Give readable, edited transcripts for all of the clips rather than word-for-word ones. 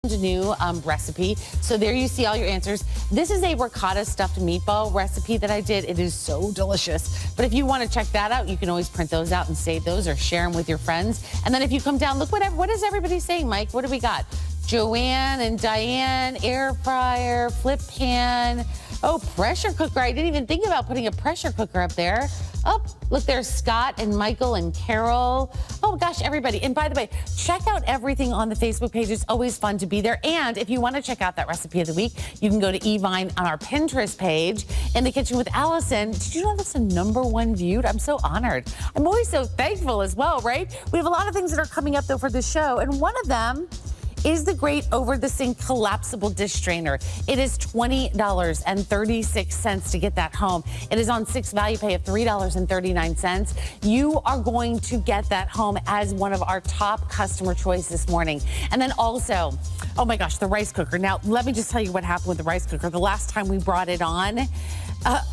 New recipe. So there you see all your answers. This is a ricotta stuffed meatball recipe that I did. It is so delicious. But if you want to check that out, you can always print those out and save those or share them with your friends. And then if you come down, look what is everybody saying, Mike? What do we got? Joanne and Diane, air fryer, flip pan. Oh, pressure cooker. I didn't even think about putting a pressure cooker up there. Oh, look, there's Scott and Michael and Carol. Oh, gosh, everybody. And by the way, check out everything on the Facebook page. It's always fun to be there. And if you want to check out that recipe of the week, you can go to Evine on our Pinterest page. In the Kitchen with Allison. Did you know that's the #1 viewed? I'm so honored. I'm always so thankful as well, right? We have a lot of things that are coming up, though, for the show. And one of them is the great over-the-sink collapsible dish strainer. It is $20.36 to get that home. It is on 6 value pay of $3.39. You are going to get that home as one of our top customer choice this morning. And then also, oh my gosh, the rice cooker. Now, let me just tell you what happened with the rice cooker. The last time we brought it on,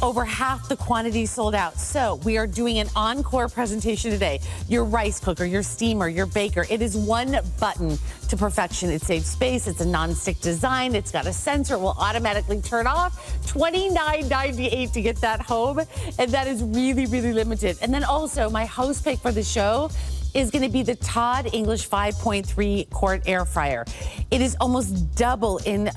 over half the quantity sold out. So we are doing an encore presentation today. Your rice cooker, your steamer, your baker. It is one button to perfection. It saves space. It's a non-stick design. It's got a sensor. It will automatically turn off. $29.98 to get that home. And that is really, really limited. And then also my host pick for the show is going to be the Todd English 5.3 quart air fryer. It is almost double in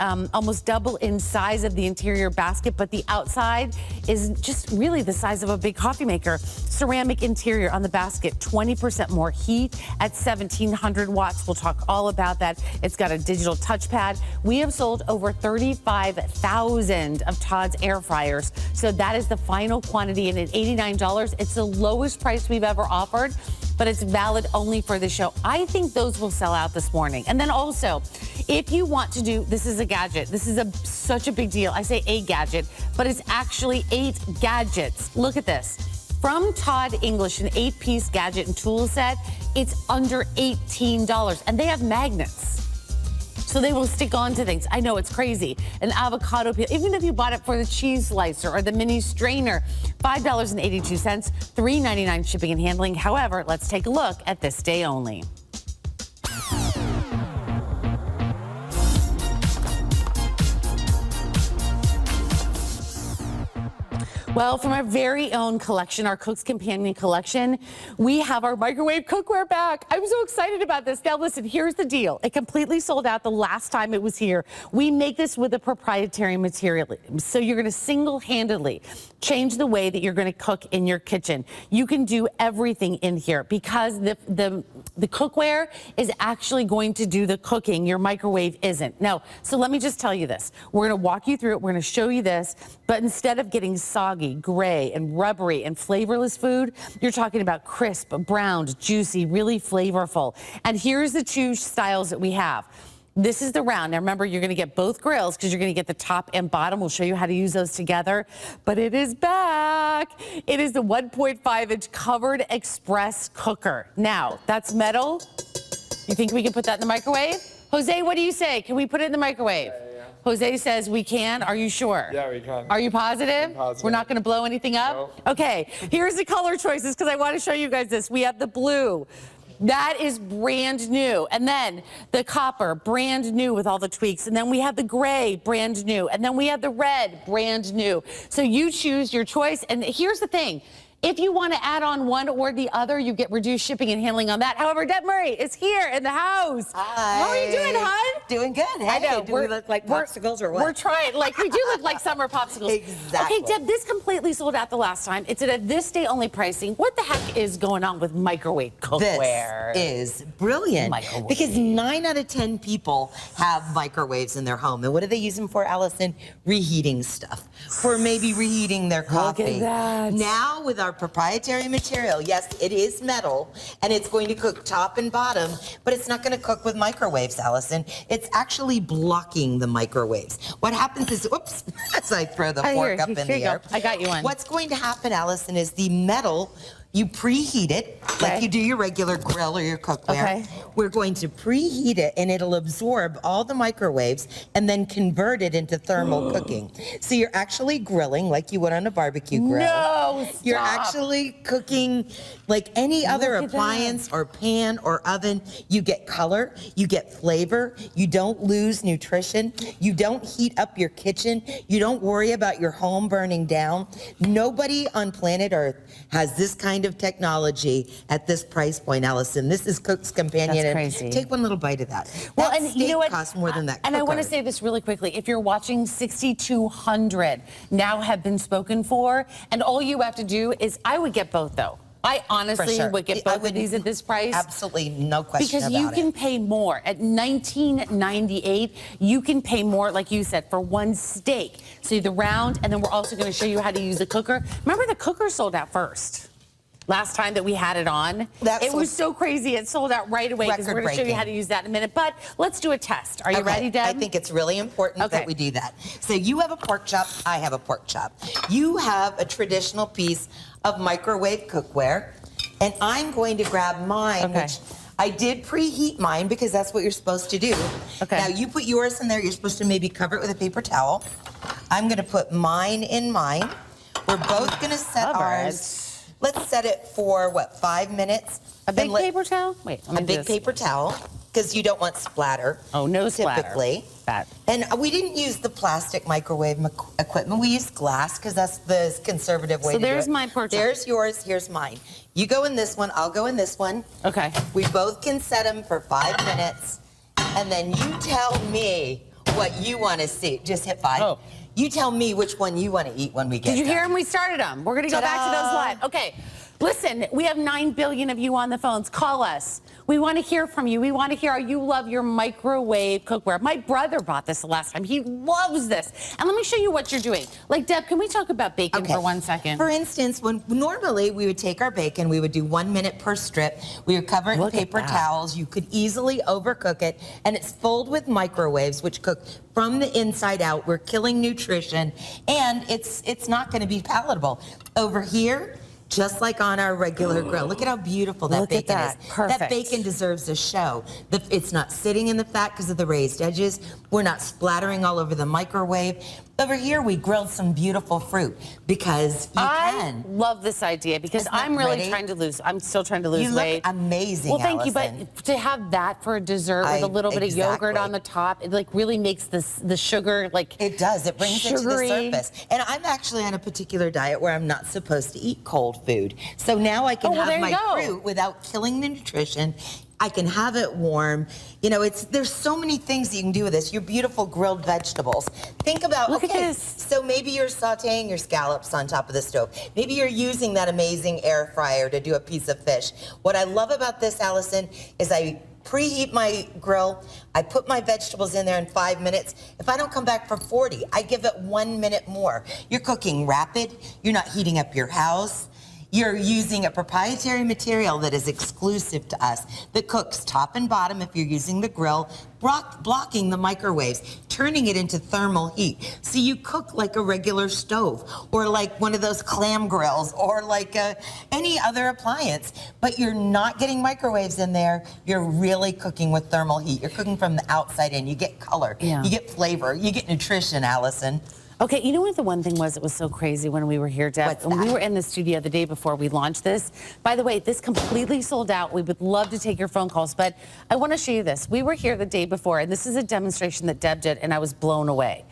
size of the interior basket, but the outside is just really the size of a big coffee maker. Ceramic interior on the basket, 20% more heat at 1,700 watts. We'll talk all about that. It's got a digital touchpad. We have sold over 35,000 of Todd's air fryers. So that is the final quantity, and at $89, it's the lowest price we've ever offered, but it's valid only for the show. I think those will sell out this morning. And then also, if you want to do, this is a gadget. This is such a big deal. I say a gadget, but it's actually 8 gadgets. Look at this. From Todd English, an 8-piece gadget and tool set, it's under $18. And they have magnets, so they will stick onto things. I know, it's crazy. An avocado peel, even if you bought it for the cheese slicer or the mini strainer, $5.82, $3.99 shipping and handling. However, let's take a look at this day only. Well, from our very own collection, our Cook's Companion collection, we have our microwave cookware back. I'm so excited about this. Now, listen, here's the deal. It completely sold out the last time it was here. We make this with a proprietary material, so you're going to single-handedly change the way that you're going to cook in your kitchen. You can do everything in here because the cookware is actually going to do the cooking. Your microwave isn't. No, so let me just tell you this. We're going to walk you through it. We're going to show you this, but instead of getting soggy, gray, and rubbery and flavorless food, you're talking about crisp, browned, juicy, really flavorful. And here's the 2 styles that we have. This is the round. Now remember, you're going to get both grills because you're going to get the top and bottom. We'll show you how to use those together. But it is back. It is the 1.5-inch covered express cooker. Now, that's metal. You think we can put that in the microwave? Jose, what do you say? Can we put it in the microwave? Jose says we can. Are you sure? Yeah, we can. Are you positive? I'm positive. We're not going to blow anything up? No. Okay, here's the color choices because I want to show you guys this. We have the blue. That is brand new. And then the copper, brand new with all the tweaks. And then we have the gray, brand new. And then we have the red, brand new. So you choose your choice. And here's the thing. If you want to add on one or the other, you get reduced shipping and handling on that. However, Deb Murray is here in the house. Hi. How are you doing, hon? Doing good. Hey, I know. Do we look like popsicles or what? We're trying. Like, we do look like summer popsicles. Exactly. Okay, Deb, this completely sold out the last time. It's at a this day only pricing. What the heck is going on with microwave cookware? This is brilliant. Microwave. Because 9 out of 10 people have microwaves in their home. And what do they use them for, Allison? Reheating stuff. For maybe reheating their coffee. Look at that. Now, with our proprietary material, yes, it is metal, and it's going to cook top and bottom, but it's not going to cook with microwaves, Allison. It's actually blocking the microwaves. What happens is, oops, as I throw the fork up in the air. I got you one. What's going to happen, Allison, is the metal You preheat it like you do your regular grill or your cookware. Okay. We're going to preheat it, and it'll absorb all the microwaves and then convert it into thermal cooking. So you're actually grilling like you would on a barbecue grill. No, stop. You're actually cooking like any other Look at appliance or pan or oven. You get color, you get flavor, you don't lose nutrition, you don't heat up your kitchen, you don't worry about your home burning down. Nobody on planet Earth has this kind of technology at this price point, Allison. This is Cook's Companion. That's crazy. Take one little bite of that. Well, that and steak you know what? costs more than that And I want to cooker. say this really quickly. If you're watching, 6,200 now have been spoken for, and all you have to do is, I would get both though. I honestly sure. would get I both of these at this price. Absolutely no question Because about you can pay more. At $19.98, you can pay more, like you said, for one steak. So the round, and then we're also going to show you how to use the cooker. Remember, the cooker sold out first. Last time that we had it on, it was so crazy. It sold out right away because we're going to show you how to use that in a minute. But let's do a test. Are you ready, Deb? I think it's really important that we do that. So you have a pork chop. I have a pork chop. You have a traditional piece of microwave cookware, and I'm going to grab mine, which I did preheat mine because that's what you're supposed to do. Now you put yours in there. You're supposed to maybe cover it with a paper towel. I'm going to put mine in mine. We're both going to set ours. Let's set it for, what, 5 minutes? A big paper towel? Wait, let me A big paper towel, because you don't want splatter. Oh, no splatter. Typically. That. And we didn't use the plastic microwave equipment. We used glass, because that's the conservative way to do it. So there's my pork chop. There's yours, here's mine. You go in this one, I'll go in this one. Okay. We both can set them for 5 minutes, and then you tell me what you want to see. Just hit 5. Oh. You tell me which one you want to eat when we get Did you done. hear them? We started them. We're going to go back to those live. Okay. Listen, we have 9 billion of you on the phones. Call us. We want to hear from you. We want to hear how you love your microwave cookware. My brother bought this the last time. He loves this. And let me show you what you're doing. Like, Deb, can we talk about bacon for 1 second? For instance, when normally we would take our bacon, we would do 1 minute per strip. We would cover it in paper towels. You could easily overcook it, and it's filled with microwaves, which cook from the inside out. We're killing nutrition, and it's not going to be palatable. Over here, just like on our regular grill. Look at how beautiful that bacon is. Perfect. That bacon deserves a show. It's not sitting in the fat because of the raised edges. We're not splattering all over the microwave. Over here, we grilled some beautiful fruit because you can. I love this idea because I'm really trying to lose. I'm still trying to lose weight. You look amazing, Well, thank you, Allison. but to have that for a dessert with a little bit of yogurt on the top, it like really makes the sugar like it does. It brings it to the sugary. surface. And I'm actually on a particular diet where I'm not supposed to eat cold food. So now I can have my fruit without killing the nutrition. I can have it warm. You know, there's so many things you can do with this. Your beautiful grilled vegetables. Think about, Look at this. So maybe you're sauteing your scallops on top of the stove. Maybe you're using that amazing air fryer to do a piece of fish. What I love about this, Allison, is I preheat my grill. I put my vegetables in there in 5 minutes. If I don't come back for 40, I give it 1 minute more. You're cooking rapid. You're not heating up your house. You're using a proprietary material that is exclusive to us, that cooks top and bottom if you're using the grill, blocking the microwaves, turning it into thermal heat. So you cook like a regular stove, or like one of those clam grills, or like any other appliance, but you're not getting microwaves in there. You're really cooking with thermal heat. You're cooking from the outside in. You get color, you get flavor, you get nutrition, Allison. Okay, you know what the one thing was that was so crazy when we were here, Deb? What's that? When we were in the studio the day before we launched this. By the way, this completely sold out. We would love to take your phone calls, but I want to show you this. We were here the day before, and this is a demonstration that Deb did, and I was blown away.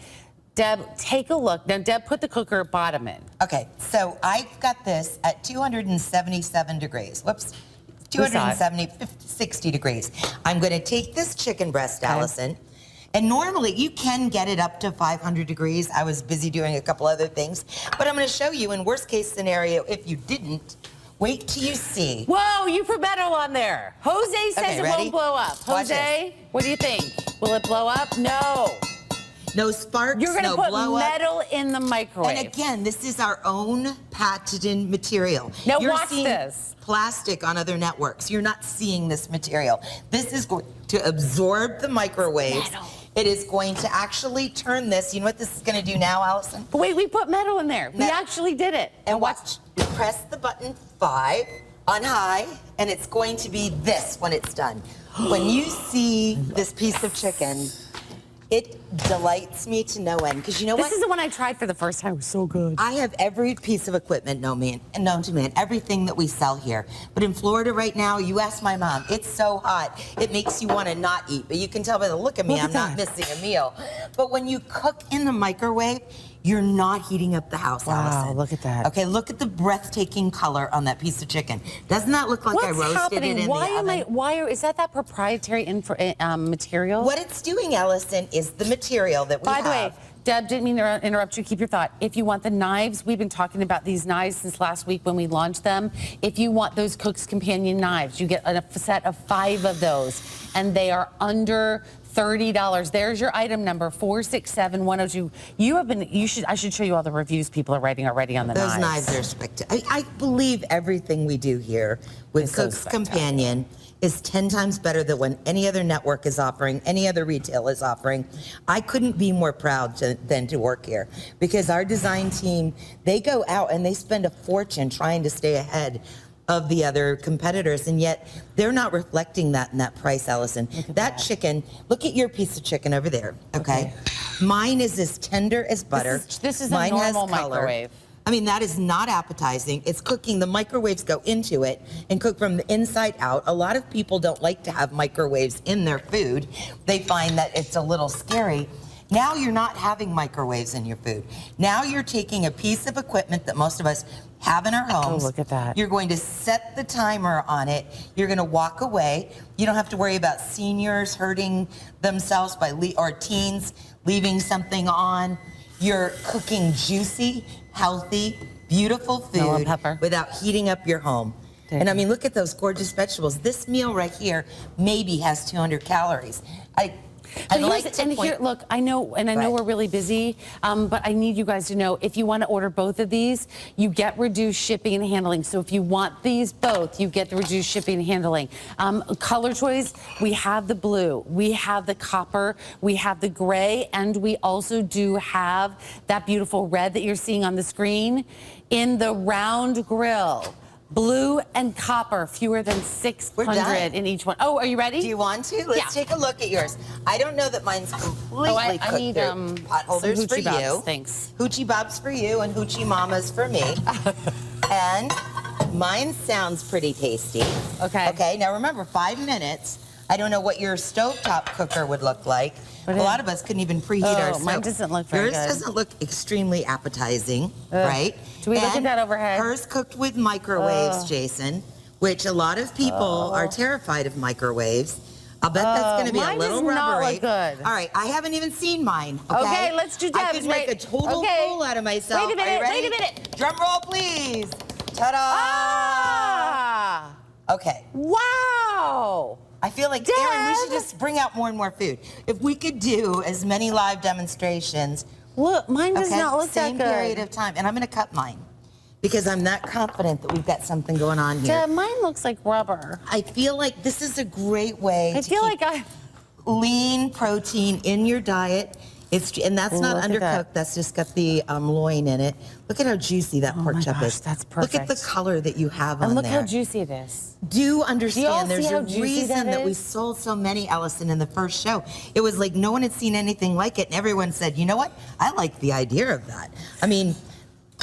Deb, take a look. Now, Deb, put the cooker bottom in. Okay, so I've got this at 277 degrees. Whoops. 60 degrees. I'm going to take this chicken breast, Allison. And normally you can get it up to 500 degrees. I was busy doing a couple other things. But I'm going to show you in worst case scenario, if you didn't, wait till you see. Whoa, you put metal on there. Jose says it won't blow up. Jose, what do you think? Will it blow up? No. No sparks, You're going to put metal in the microwave. And again, this is our own patented material. Now You're watch seeing this. Plastic on other networks. You're not seeing this material. This is going to absorb the microwaves. Metal. It is going to actually turn this. You know what this is going to do now, Allison? Wait, we put metal in there. We actually did it. And watch. Press the button 5 on high, and it's going to be this when it's done. When you see this piece of chicken, it delights me to no end, because you know what? This is the one I tried for the first time. It was so good. I have every piece of equipment known to man, everything that we sell here. But in Florida right now, you ask my mom, it's so hot, it makes you want to not eat. But you can tell by the look of me, I'm not missing a meal. But when you cook in the microwave, you're not heating up the house, Wow, Allison. look at that. Okay, look at the breathtaking color on that piece of chicken. Doesn't that look like I roasted it in the oven? Is that proprietary material? What it's doing, Allison, is the material that we have. By the way, Deb, didn't mean to interrupt you. Keep your thought. If you want the knives, we've been talking about these knives since last week when we launched them. If you want those Cook's Companion knives, you get a set of 5 of those, and they are under $30. There's your item number, 467102. I should show you all the reviews people are writing already on the knives. Those knives are spectacular. I believe everything we do here with Cook's Companion is 10 times better than what any other network is offering, any other retail is offering. I couldn't be more proud than to work here, because our design team, they go out and they spend a fortune trying to stay ahead of the other competitors, and yet they're not reflecting that in that price, Allison. That chicken, look at your piece of chicken over there, okay? Mine is as tender as butter. This is Mine a normal has color. microwave. I mean, that is not appetizing. It's cooking. The microwaves go into it and cook from the inside out. A lot of people don't like to have microwaves in their food. They find that it's a little scary. Now you're not having microwaves in your food. Now you're taking a piece of equipment that most of us have in our homes. Oh, look at that. You're going to set the timer on it. You're going to walk away. You don't have to worry about seniors hurting themselves or teens leaving something on. You're cooking juicy, healthy, beautiful food without heating up your home. And I mean, look at those gorgeous vegetables. This meal right here maybe has 200 calories. Look, I know we're really busy, but I need you guys to know, if you want to order both of these, you get reduced shipping and handling. So if you want these both, you get the reduced shipping and handling. Color choice, we have the blue, we have the copper, we have the gray, and we also do have that beautiful red that you're seeing on the screen in the round grill. Blue and copper, fewer than 600 in each one. Oh, are you ready? Do you want to? Let's take a look at yours. I don't know that mine's completely cooked. I need pot holders for you. Thanks. Hoochie Bobs for you and Hoochie Mamas for me. And mine sounds pretty tasty. Okay. Okay, now remember, 5 minutes. I don't know what your stovetop cooker would look like. A lot of us couldn't even preheat our stove. Mine doesn't look very good. Yours doesn't look extremely appetizing, right? Do we look at that overhead? Hers cooked with microwaves, Jason, which a lot of people are terrified of microwaves. I'll bet that's going to be a little rubbery. Mine does not look good. All right, I haven't even seen mine. Okay, let's do Deb's. I could make a total fool out of myself. Wait a minute, Are you ready? wait a minute. Drum roll, please. Ta-da! Ah! Okay. Wow! I feel like, Erin, we should just bring out more and more food. If we could do as many live demonstrations. Look, mine does not look that good. Same period of time. And I'm going to cut mine because I'm that confident that we've got something going on here. Mine looks like rubber. I feel like this is a great way to keep lean protein in your diet. And that's not undercooked. That's just got the loin in it. Look at how juicy that pork chop is. That's perfect. Look at the color that you have on there. And look how juicy it is. Do you understand? There's a reason that we is? sold so many, Allison, in the first show. It was like no one had seen anything like it, and everyone said, you know what? I like the idea of that. I mean,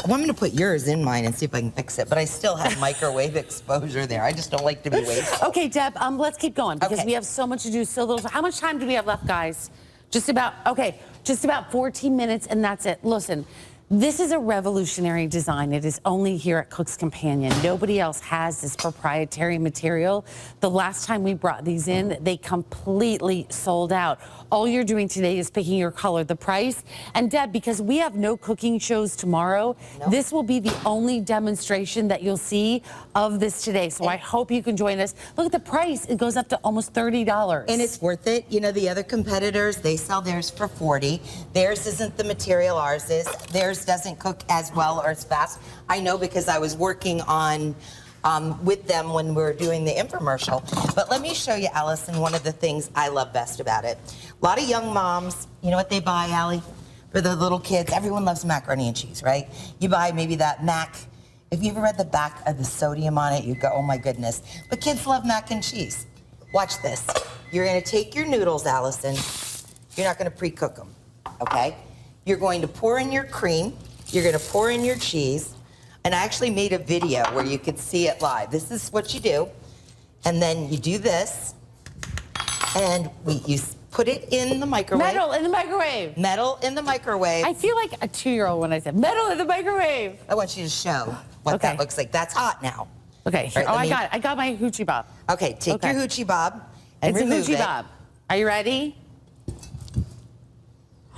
I'm going to put yours in mine and see if I can fix it, but I still have microwave exposure there. I just don't like to be wasteful. Okay, Deb, let's keep going because we have so much to do, so little. How much time do we have left, guys? Just about 14 minutes, and that's it. Listen, this is a revolutionary design. It is only here at Cook's Companion. Nobody else has this proprietary material. The last time we brought these in, they completely sold out. All you're doing today is picking your color, the price. And Deb, because we have no cooking shows tomorrow, this will be the only demonstration that you'll see of this today. So I hope you can join us. Look at the price. It goes up to almost $30. And it's worth it. You know, the other competitors, they sell theirs for $40. Theirs isn't the material ours is. Theirs doesn't cook as well or as fast. I know because I was working on with them when we were doing the infomercial. But let me show you, Allison, one of the things I love best about it. A lot of young moms, you know what they buy, Allie? For the little kids, everyone loves macaroni and cheese, right? You buy maybe that mac If you ever read the back of the sodium on it, you go, oh my goodness. But kids love mac and cheese. Watch this. You're gonna take your noodles, Allison. You're not gonna pre-cook them, okay? You're going to pour in your cream. You're gonna pour in your cheese. And I actually made a video where you could see it live. This is what you do. And then you do this. And you put it in the microwave. Metal in the microwave. Metal in the microwave. I feel like a 2-year-old when I said metal in the microwave. I want you to show what that looks like. That's hot now. Okay. Right, I got it. I got my hoochie bob. Okay, take your hoochie bob and remove it's a hoochie bob. Are you ready?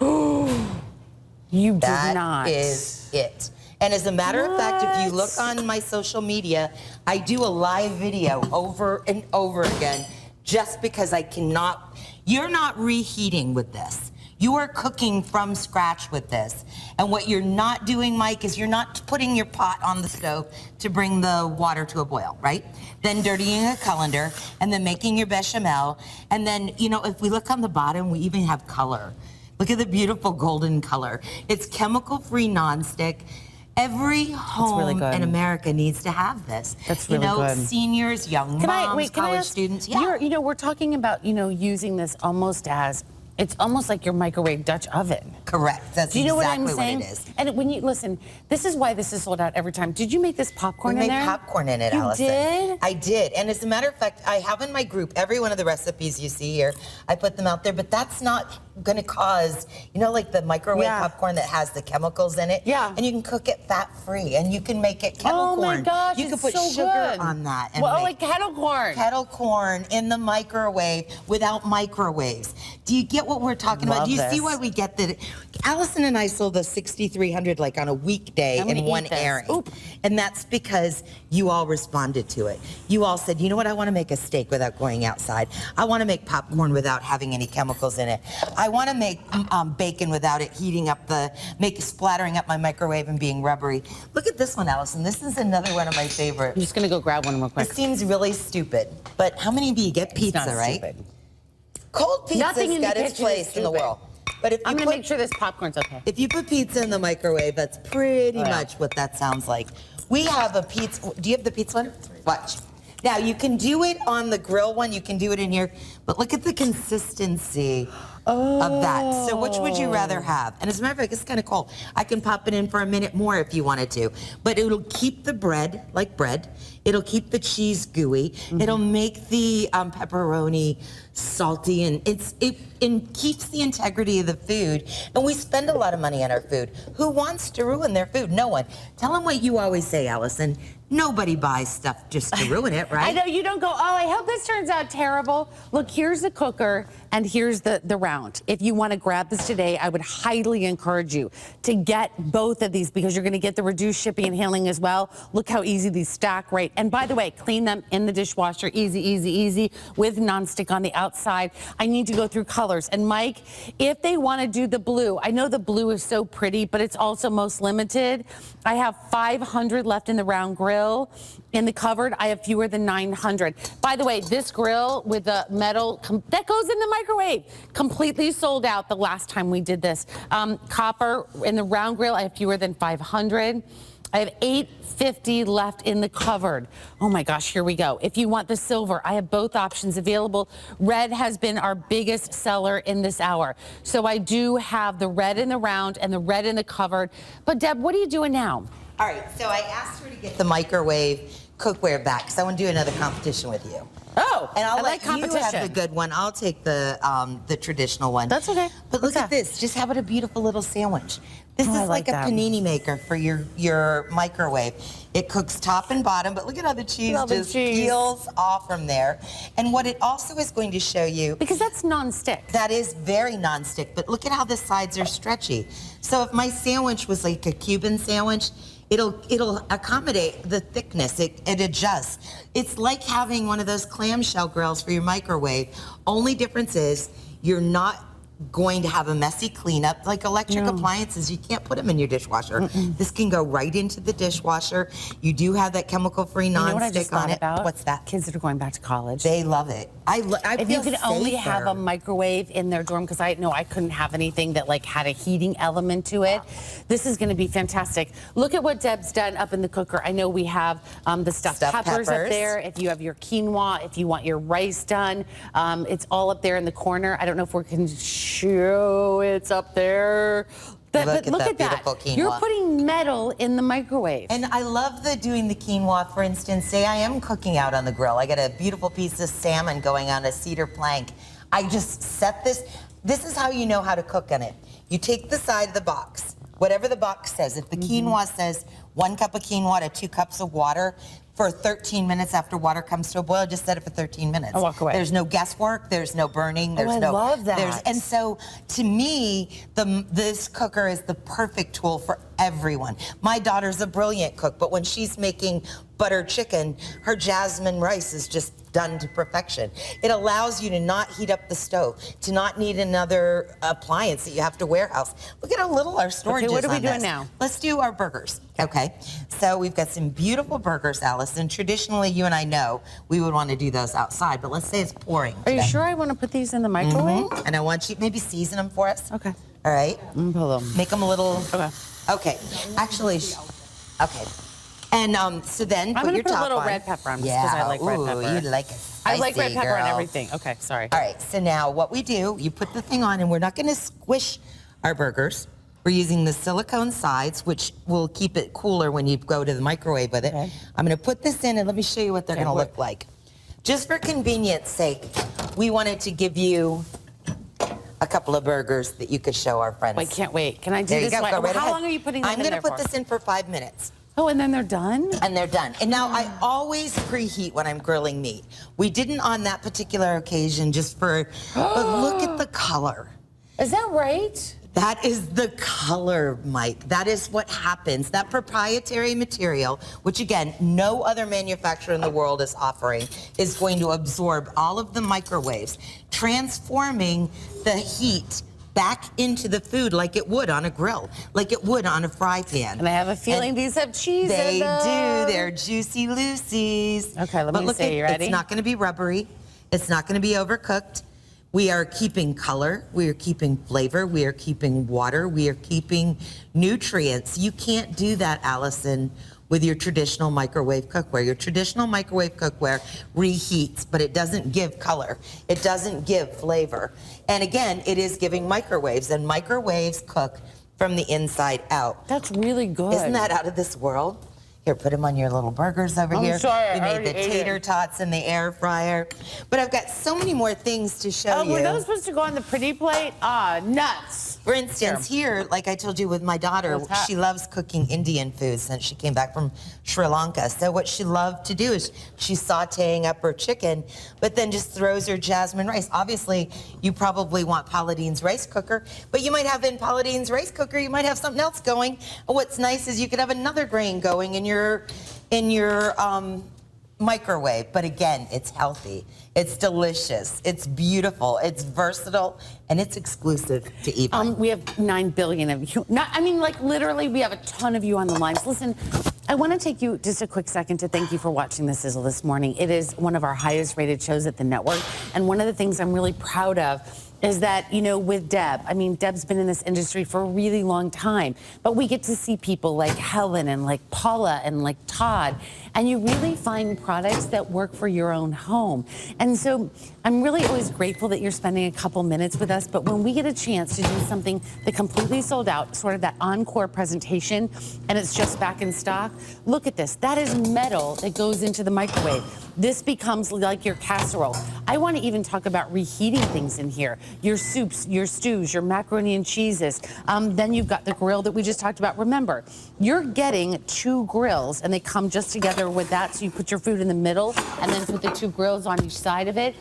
You did not. That is it. And as a matter of fact, if you look on my social media, I do a live video over and over again just because I cannot. You're not reheating with this. You are cooking from scratch with this. And what you're not doing, Mike, is you're not putting your pot on the stove to bring the water to a boil, right? Then dirtying a colander, and then making your bechamel. And then, you know, if we look on the bottom, we even have color. Look at the beautiful golden color. It's chemical-free nonstick. Every home in America needs to have this. That's really good. Seniors, young moms, college students. Yeah. You know, we're talking about, you know, using this almost as, it's almost like your microwave Dutch oven. Correct. That's Do you know exactly what I'm saying? what it is. And when you listen, this is why this is sold out every time. Did you make this popcorn in there? We made popcorn in it, you Allison. Did? I did. And as a matter of fact, I have in my group every one of the recipes you see here. I put them out there, but that's not going to cause, you know, like the microwave popcorn that has the chemicals in it. Yeah. And you can cook it fat-free, and you can make it kettle corn. Oh my gosh, you can put so sugar good. on that. And well, like kettle corn. Kettle corn in the microwave without microwaves. Do you get what we're talking about? Do you see why we get that? Allison and I sold the 6,300 like on a weekday in one airing. Oop. And that's because you all responded to it. You all said, you know what, I want to make a steak without going outside. I want to make popcorn without having any chemicals in it. I want to make bacon without it heating up splattering up my microwave and being rubbery. Look at this one, Allison. This is another one of my favorites. I'm just going to go grab one real quick. It seems really stupid, but how many of you get pizza, it's not right? Stupid. Cold pizza's got its place in the world. But if you I'm going to make sure this popcorn's okay. If you put pizza in the microwave, that's pretty much what that sounds like. We have a pizza. Do you have the pizza one? Watch. Now, you can do it on the grill one. You can do it in here. But look at the consistency of that. So which would you rather have? And as a matter of fact, it's kind of cold. I can pop it in for a minute more if you wanted to. But it'll keep the bread like bread. It'll keep the cheese gooey. It'll make the pepperoni salty, and it keeps the integrity of the food. And we spend a lot of money on our food. Who wants to ruin their food? No one. Tell them what you always say, Allison. Nobody buys stuff just to ruin it, right? I know, you don't go, oh, I hope this turns out terrible. Look, here's the cooker, and here's the round. If you want to grab this today, I would highly encourage you to get both of these because you're going to get the reduced shipping and handling as well. Look how easy these stack, right? And by the way, clean them in the dishwasher. Easy, easy, easy, with nonstick on the outside. I need to go through colors. And Mike, if they want to do the blue, I know the blue is so pretty, but it's also most limited. I have 500 left in the round grill. In the cupboard, I have fewer than 900. By the way, this grill with the metal, that goes in the microwave, completely sold out the last time we did this. Copper in the round grill, I have fewer than 500. I have 850 left in the cupboard. Oh my gosh, here we go. If you want the silver, I have both options available. Red has been our biggest seller in this hour. So I do have the red in the round and the red in the cupboard. But Deb, what are you doing now? All right, so I asked her to get the microwave cookware back because I want to do another competition with you. Oh, and I'll I let like competition. you have the good one. I'll take the traditional one. That's okay. But look at this. Just have it a beautiful little sandwich. This is like a panini maker for your microwave. It cooks top and bottom, but look at how the cheese just peels off from there. And what it also is going to show you... Because that's non-stick. That is very non-stick, but look at how the sides are stretchy. So if my sandwich was like a Cuban sandwich, it'll accommodate the thickness. It adjusts. It's like having one of those clamshell grills for your microwave. Only difference is you're not going to have a messy cleanup. Like electric appliances, you can't put them in your dishwasher. This can go right into the dishwasher. You do have that chemical-free You know what I just non-stick on thought it. about? What's that? Kids that are going back to college. They love it. I If feel you could only safer. have a microwave in their dorm, because I know I couldn't have anything that like had a heating element to it. This is going to be fantastic. Look at what Deb's done up in the cooker. I know we have the stuffed peppers up there. If you have your quinoa, if you want your rice done, it's all up there in the corner. I don't know if we can show it's up there. But look at that. Quinoa. You're putting metal in the microwave. And I love doing the quinoa, for instance. Say I am cooking out on the grill. I got a beautiful piece of salmon going on a cedar plank. I just set this. This is how you know how to cook on it. You take the side of the box, whatever the box says. If the quinoa says 1 cup of quinoa to 2 cups of water, for 13 minutes after water comes to a boil, just set it for 13 minutes. I'll walk away. There's no guesswork, there's no burning, there's I love that. And so, to me, this cooker is the perfect tool for everyone. My daughter's a brilliant cook, but when she's making butter chicken, her jasmine rice is just done to perfection. It allows you to not heat up the stove, to not need another appliance that you have to warehouse. Look at how little our storage is. Okay, what are we on doing this. now? Let's do our burgers. Okay, so we've got some beautiful burgers, Allison. Traditionally, you and I know we would want to do those outside, but let's say it's pouring Are you today. sure I want to put these in the microwave? And I want you to maybe season them for us. Okay. All right. Pull them. Make them a little. Okay. Okay. Actually, okay. And so then I'm put going your to put a top little on. red pepper on just because I like red pepper. You like it. I like red spicy, pepper on girl. everything. Okay, sorry. All right. So now what we do, you put the thing on, and we're not going to squish our burgers. We're using the silicone sides, which will keep it cooler when you go to the microwave with it. Okay. I'm going to put this in, and let me show you what they're going to look like. Just for convenience sake, we wanted to give you a couple of burgers that you could show our friends. Wait, can't wait. Can I do There you this? go. Go right How ahead. long are you putting them I'm in going there to put for? this in for 5 minutes. Oh, and then they're done? And they're done. And now I always preheat when I'm grilling meat. We didn't on that particular occasion just for, but look at the color. Is that right? That is the color, Mike. That is what happens. That proprietary material, which again, no other manufacturer in the world is offering, is going to absorb all of the microwaves, transforming the heat back into the food like it would on a grill, like it would on a fry pan. And I have a feeling these have cheese They in them. do. They're juicy Lucy's. Okay, let But me look see. You ready? It's not going to be rubbery. It's not going to be overcooked. We are keeping color. We are keeping flavor. We are keeping water. We are keeping nutrients. You can't do that, Allison, with your traditional microwave cookware. Your traditional microwave cookware reheats, but it doesn't give color. It doesn't give flavor. And again, it is giving microwaves, and microwaves cook from the inside out. That's really good. Isn't that out of this world? Here, put them on your little burgers over here. sorry, We I made already the ate tater it. tots in the air fryer. But I've got so many more things to show Oh, you. were those supposed to go on the pretty plate? Ah, nuts. For instance, here, like I told you with my daughter, What's that? she loves cooking Indian food since she came back from Sri Lanka. So what she loved to do is she's sauteing up her chicken, but then just throws her jasmine rice. Obviously, you probably want Pauline's rice cooker, but you might have in Pauline's rice cooker, you might have something else going. And what's nice is you could have another grain going in your microwave. But again, it's healthy, it's delicious, it's beautiful, it's versatile, and it's exclusive to eBay. We have 9 billion of you. Like literally, we have a ton of you on the lines. Listen, I want to take you just a quick second to thank you for watching the Sizzle this morning. It is one of our highest rated shows at the network. And one of the things I'm really proud of is that, with Deb, Deb's been in this industry for a really long time, but we get to see people like Helen and like Paula and like Todd, and you really find products that work for your own home. And so I'm really always grateful that you're spending a couple minutes with us, but when we get a chance to do something that completely sold out, sort of that encore presentation, and it's just back in stock, look at this. That is metal that goes into the microwave. This becomes like your casserole. I want to even talk about reheating things in here. Your soups, your stews, your macaroni and cheeses. Then you've got the grill that we just talked about. Remember, you're getting 2 grills, and they come just together with that. So you put your food in the middle and then put the 2 grills on each side of it.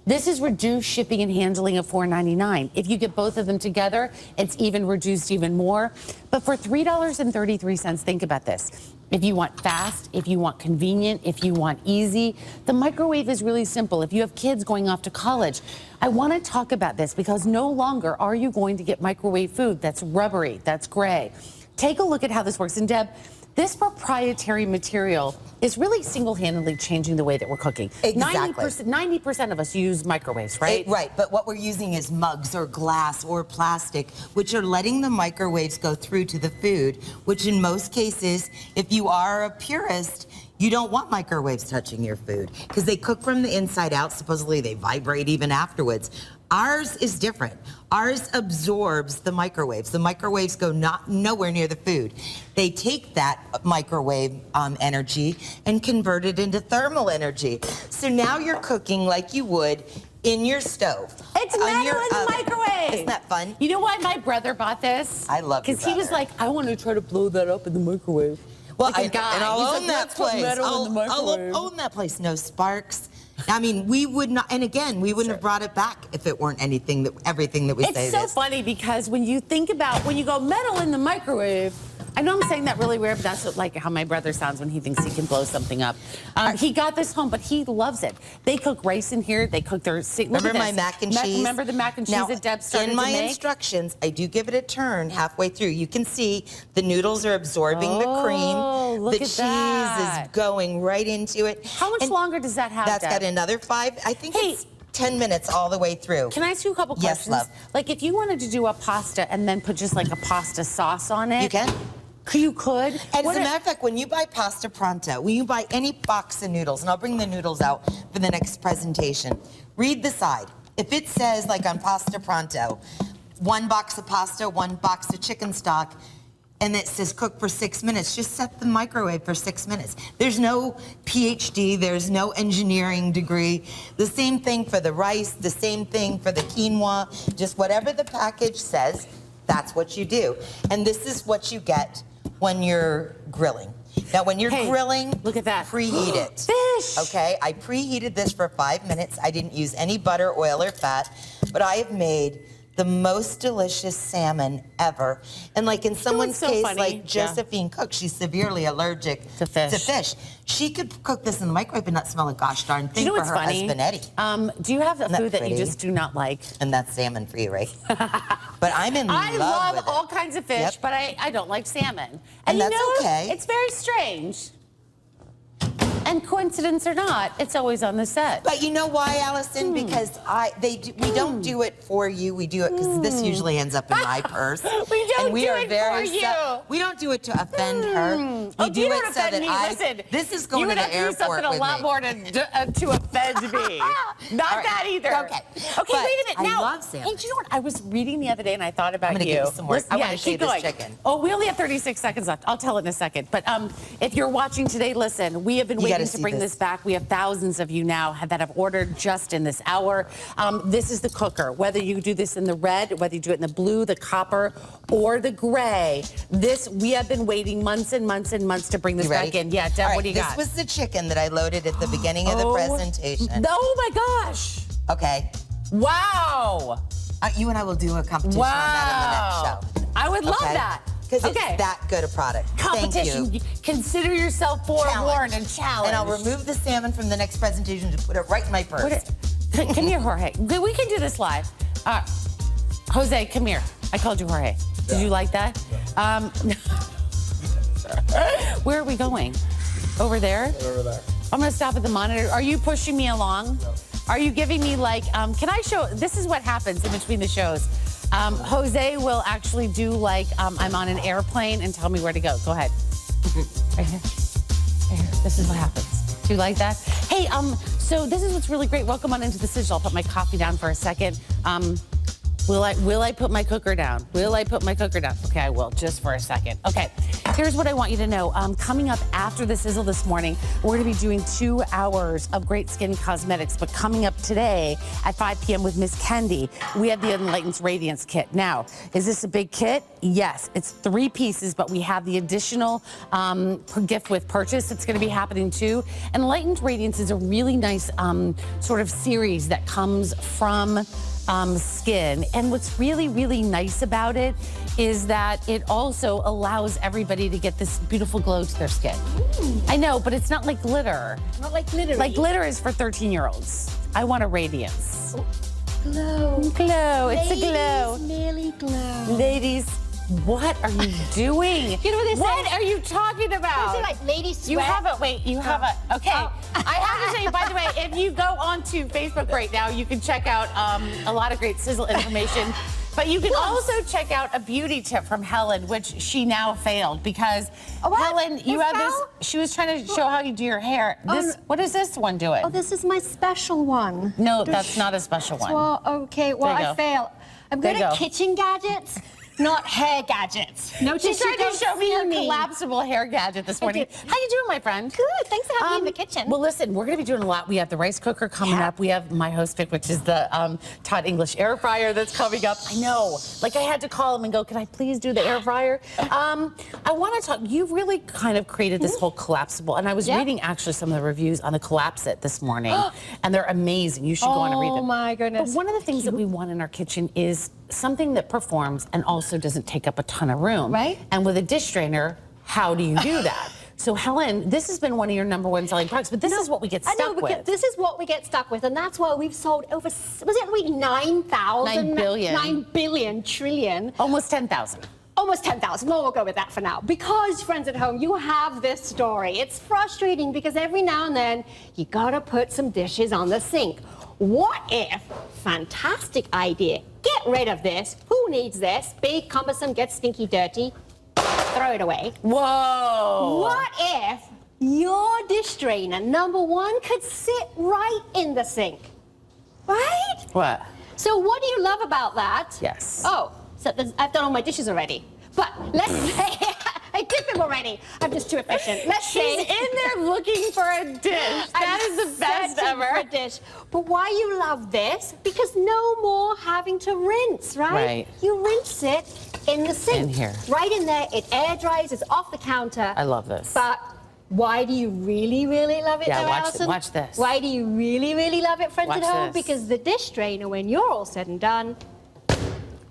This is reduced shipping and handling of $4.99. If you get both of them together, it's even reduced even more. But for $3.33, think about this. If you want fast, if you want convenient, if you want easy, the microwave is really simple. If you have kids going off to college, I want to talk about this because no longer are you going to get microwave food that's rubbery, that's gray. Take a look at how this works. And Deb, this proprietary material is really single-handedly changing the way that we're cooking. Exactly. 90% of us use microwaves, right? Right, but what we're using is mugs or glass or plastic, which are letting the microwaves go through to the food, which in most cases, if you are a purist, you don't want microwaves touching your food because they cook from the inside out. Supposedly they vibrate even afterwards. Ours is different. Ours absorbs the microwaves. The microwaves go nowhere near the food. They take that microwave energy and convert it into thermal energy. So now you're cooking like you would in your stove. It's metal in the microwave. Isn't that fun? You know why my brother bought this? I love your Because he was brother. like, I want to try to blow that up in the microwave. Well, Like a guy. and I'll He's own like, that "Let's put place. metal in the I'll microwave." own that place. No sparks. I mean, we would not, and again, we wouldn't have brought it back if it weren't everything that we say It's it so is. funny because when you think about, when you go metal in the microwave, I know I'm saying that really weird, but that's what, like how my brother sounds when he thinks he can blow something up. He got this home, but he loves it. They cook rice in here. They cook their... Remember my mac and cheese? Remember the mac and cheese Now, that Deb started in my to make? instructions, I do give it a turn halfway through. You can see the noodles are absorbing the cream. Look The at cheese that. is going right into it. How much And longer does that have, That's Deb? got another 5. I think Hey. it's 10 minutes all the way through. Can I ask you a couple Yes, questions? love. Like if you wanted to do a pasta and then put just like a pasta sauce on it. You can. You could. And What as a matter of fact, when you buy pasta pronto, when you buy any box of noodles, and I'll bring the noodles out for the next presentation, read the side. If it says, like on pasta pronto, 1 box of pasta, 1 box of chicken stock, and it says cook for 6 minutes, just set the microwave for 6 minutes. There's no PhD, there's no engineering degree. The same thing for the rice, the same thing for the quinoa, just whatever the package says, that's what you do. And this is what you get when you're grilling. Now, when you're grilling, look at that. preheat it. Fish! Okay, I preheated this for 5 minutes. I didn't use any butter, oil, or fat, but I have made the most delicious salmon ever. And like in someone's so case, funny. like Yeah. Josephine Cook, she's severely allergic To fish. She could cook this in the microwave and not smell a gosh darn Do thing you know for what's her funny? husband, Eddie. Do you have a that food that you pretty? just do not like? And that's salmon for you, right? But I'm in I love love with it. all kinds of fish, Yep. but I don't like salmon. And you that's know, okay. It's very strange. And coincidence or not, it's always on the set. But you know why, Allison? Because we don't do it for you. We do it because this usually ends up in my purse. We don't and we do are it very for you. We don't do it to offend her. Oh, We do you it don't so offend that me. Listen, this is going you to would the have to do airport something a with lot me. more to offend me. Not right. that either. Okay. Okay, But wait a minute. I now, love salmon. Hey, do you know what? I was reading the other day and I thought about I'm gonna you. give you some more. I wanna yeah, show you keep this going. chicken. Oh, we only have 36 seconds left. I'll tell it in a second. But if you're watching today, listen, we have been You waiting gotta to see bring this back. We have thousands of you now that have ordered just in this hour. This is the cooker. Whether you do this in the red, whether you do it in the blue, the copper, or the gray, we have been waiting months and months and months to bring this You ready? back in. Yeah, Deb, All right, what do you got? This was the chicken that I loaded at the beginning of the presentation. Oh my gosh. Okay. Wow. You and I will do a competition on that in the next show. I would love Okay? that. Because it's that good a product. Competition. Thank you. Consider yourself forewarned and challenged. And I'll remove the salmon from the next presentation and put it right in my purse. Come here, Jorge. We can do this live. Jose, come here. I called you Jorge. Did you like that? Where are we going? Over there? Over there. I'm going to stop at the monitor. Are you pushing me along? No. Are you giving me like, can I show, this is what happens in between the shows. Jose will actually do like, I'm on an airplane and tell me where to go. Go ahead. Right here. Right here. This is what happens. Do you like that? Hey, so this is what's really great. Welcome on into the Sizzle. I'll put my coffee down for a second. Will I put my cooker down? Will I put my cooker down? Okay, I will, just for a second. Okay, here's what I want you to know. Coming up after the Sizzle this morning, we're gonna be doing 2 hours of great skin cosmetics, but coming up today at 5 p.m. with Miss Kendi, we have the Enlightened Radiance Kit. Now, is this a big kit? Yes, it's 3 pieces, but we have the additional gift with purchase that's gonna be happening too. Enlightened Radiance is a really nice sort of series that comes from skin. And what's really, really nice about it is that it also allows everybody to get this beautiful glow to their skin. I know, but it's not like glitter. Not like glitter. Like glitter is for 13-year-olds. I want a radiance. Glow. Glow, it's a glow. Merely glow. Ladies, what are you doing? You know what they say? What are you talking about? Is it like lady sweat? You haven't, wait, you haven't. Okay, I have to tell you, by the way, if you go onto Facebook right now, you can check out a lot of great Sizzle information. But you can also check out a beauty tip from Helen, which she now failed because Helen, you have this. She was trying to show how you do your hair. This, what is this one doing? Oh, this is my special one. No, that's not a special one. Well, okay, well, I fail. I'm good at kitchen gadgets, not hair gadgets. No, she tried to show me her collapsible hair gadget this morning. How you doing, my friend? Good, thanks for having me in the kitchen. Well, listen, we're going to be doing a lot. We have the rice cooker coming up. We have my host pick, which is the Todd English air fryer that's coming up. I know, like I had to call him and go, can I please do the air fryer? I want to talk, you really kind of created this whole collapsible, and I was reading actually some of the reviews on the Collapse It this morning, and they're amazing. You should go on and read them. Oh my goodness. But one of the things that we want in our kitchen is something that performs and also doesn't take up a ton of room. Right. And with a dish strainer, how do you do that? So Helen, this has been one of your #1 selling products, but this is what we get stuck with. This is what we get stuck with, and that's why we've sold over, was it like 9,000? 9 billion. 9 billion trillion. Almost 10,000. Almost 10,000. Well, we'll go with that for now. Because, friends at home, you have this story. It's frustrating because every now and then, you gotta put some dishes on the sink. What if, fantastic idea, get rid of this, who needs this, big, cumbersome, gets stinky, dirty, throw it away. Whoa! What if your dish strainer, #1, could sit right in the sink? Right? What? So what do you love about that? Yes. Oh, so I've done all my dishes already. But let's say, I did them already. I'm just too efficient. She's in there looking for a dish. That is the best ever. For a dish. But why you love this? Because no more having to rinse, right? Right. You rinse it in the sink. In here. Right in there. It air dries. It's off the counter. I love this. But why do you really, really love it, though, Allison? watch this. Why do you really, really love it, friends at home? This. Because the dish strainer, when you're all said and done,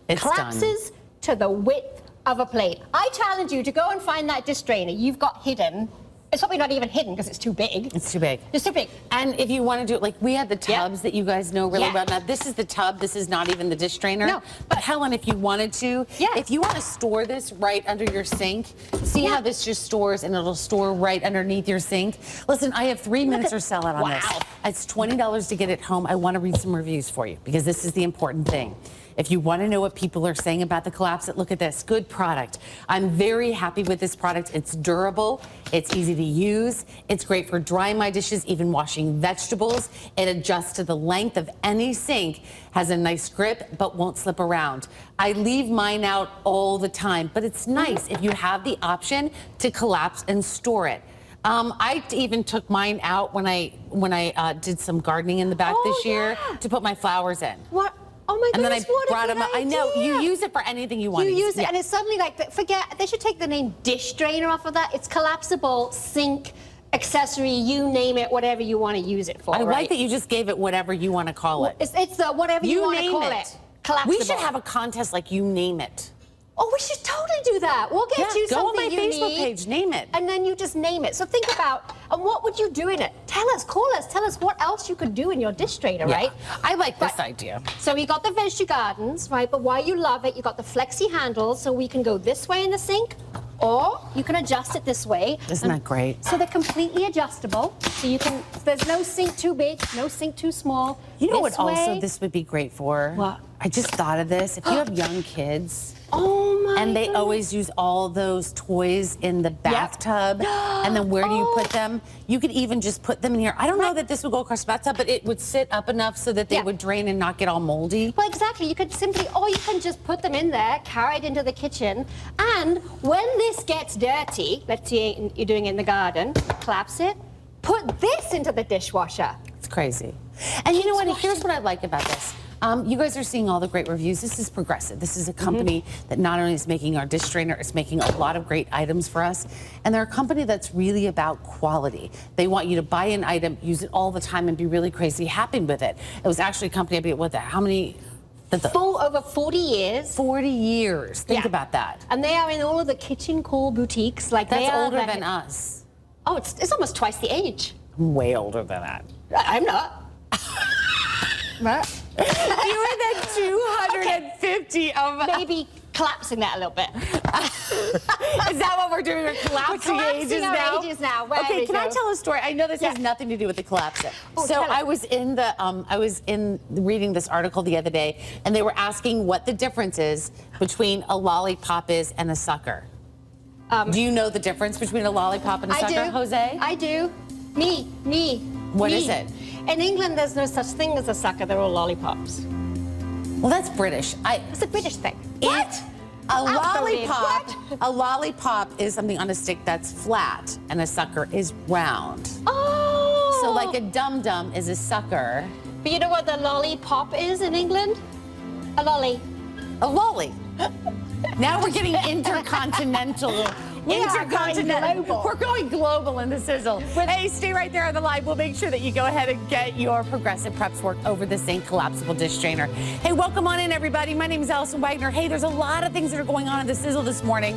it's collapses to the width of a plate. I challenge you to go and find that dish strainer you've got hidden. It's probably not even hidden because it's too big. It's too big. It's too big. And if you want to do it, like we have the tubs that you guys know really well. Now, this is the tub. This is not even the dish strainer. No. But Helen, if you wanted to, if you want to store this right under your sink, see how this just stores and it'll store right underneath your sink. Listen, I have 3 minutes or sell it on this. It's $20 to get it home. I want to read some reviews for you because this is the important thing. If you want to know what people are saying about the Collapse It, look at this. Good product. I'm very happy with this product. It's durable. It's easy to use. It's great for drying my dishes, even washing vegetables. It adjusts to the length of any sink, has a nice grip, but won't slip around. I leave mine out all the time, but it's nice if you have the option to collapse and store it. I even took mine out when I did some gardening in the back this year to put my flowers in. What? Oh my and goodness, then I brought them up. I know, you use it for anything you want to use. You use it, and it's suddenly like, forget, they should take the name dish strainer off of that. It's collapsible sink, accessory, you name it, whatever you want to use it for. I like that you just gave it whatever you want to call it. It's the whatever you want to call it. Collapsible. We should have a contest like you name it. Oh, we should totally do that. We'll get you go on something my you Facebook need, page, name it. And then you just name it. So think about, and what would you do in it? Tell us, call us, tell us what else you could do in your dish strainer, right? I like this idea. So you got the Veggie Gardens, right? But why you love it, you got the flexi handles, so we can go this way in the sink, or you can adjust it this way. Isn't that great? So they're completely adjustable. So you can, there's no sink too big, no sink too small. You know what also this would be great for? What? I just thought of this. If you have young kids, Oh my and they goodness. always use all those toys in the bathtub, and then where do you put them? You could even just put them in here. I don't know that this would go across the bathtub, but it would sit up enough so that they would drain and not get all moldy. Well, exactly. You could simply, or you can just put them in there, carry it into the kitchen, and when this gets dirty, let's say you're doing it in the garden, collapse it, put this into the dishwasher. It's crazy. And you know what? Here's what I like about this. You guys are seeing all the great reviews. This is Progressive. This is a company that not only is making our dish strainer, it's making a lot of great items for us. And they're a company that's really about quality. They want you to buy an item, use it all the time, and be really crazy happy with it. It was actually a company, how many? Over 40 years. 40 years. Think about that. And they are in all of the kitchen core boutiques. Like That's they are older than us. Oh, it's almost twice the age. I'm way older than that. I'm not. Right? You were the 250 of... Maybe collapsing that a little bit. Is that what we're doing? We're collapsing ages our now? ages now. Where Okay, we can I go. tell a story? I know this has nothing to do with the collapsing. Oh, so tell it. I was in reading this article the other day, and they were asking what the difference is between a lollipop is and a sucker. Do you know the difference between a lollipop and a sucker, Jose? I do. Me. What me. is it? In England, there's no such thing as a sucker. They're all lollipops. Well, that's British. It's a British thing. A lollipop is something on a stick that's flat, and a sucker is round. Oh. So like a dum-dum is a sucker. But you know what the lollipop is in England? A lolly. A lolly. Now we're getting intercontinental. Going global. We're going global in the Sizzle. Hey, stay right there on the line. We'll make sure that you go ahead and get your Progressive Preps work over the sink collapsible dish strainer. Hey, welcome on in, everybody. My name is Allison Waggoner. Hey, there's a lot of things that are going on in the Sizzle this morning.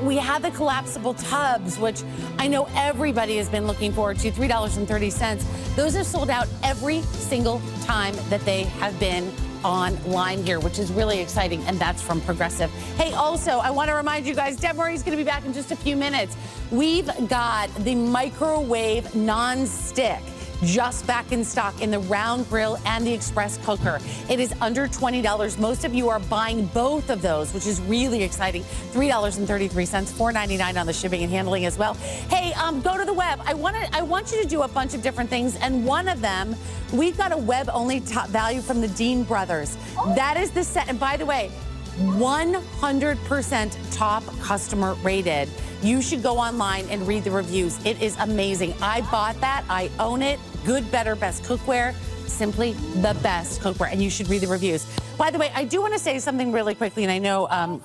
We have the collapsible tubs, which I know everybody has been looking forward to, $3.30. Those have sold out every single time that they have been online here, which is really exciting, and that's from Progressive. Hey, also, I want to remind you guys, Deb Murray's going to be back in just a few minutes. We've got the microwave non-stick just back in stock in the round grill and the express cooker. It is under $20. Most of you are buying both of those, which is really exciting. $3.33, $4.99 on the shipping and handling as well. Hey, go to the web. I want you to do a bunch of different things, and one of them, we've got a web-only top value from the Dean Brothers. That is the set, and by the way, 100% top customer rated. You should go online and read the reviews. It is amazing. I bought that. I own it. Good, better, best cookware. Simply the best cookware. And you should read the reviews. By the way, I do want to say something really quickly, and I know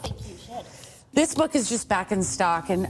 this book is just back in stock, and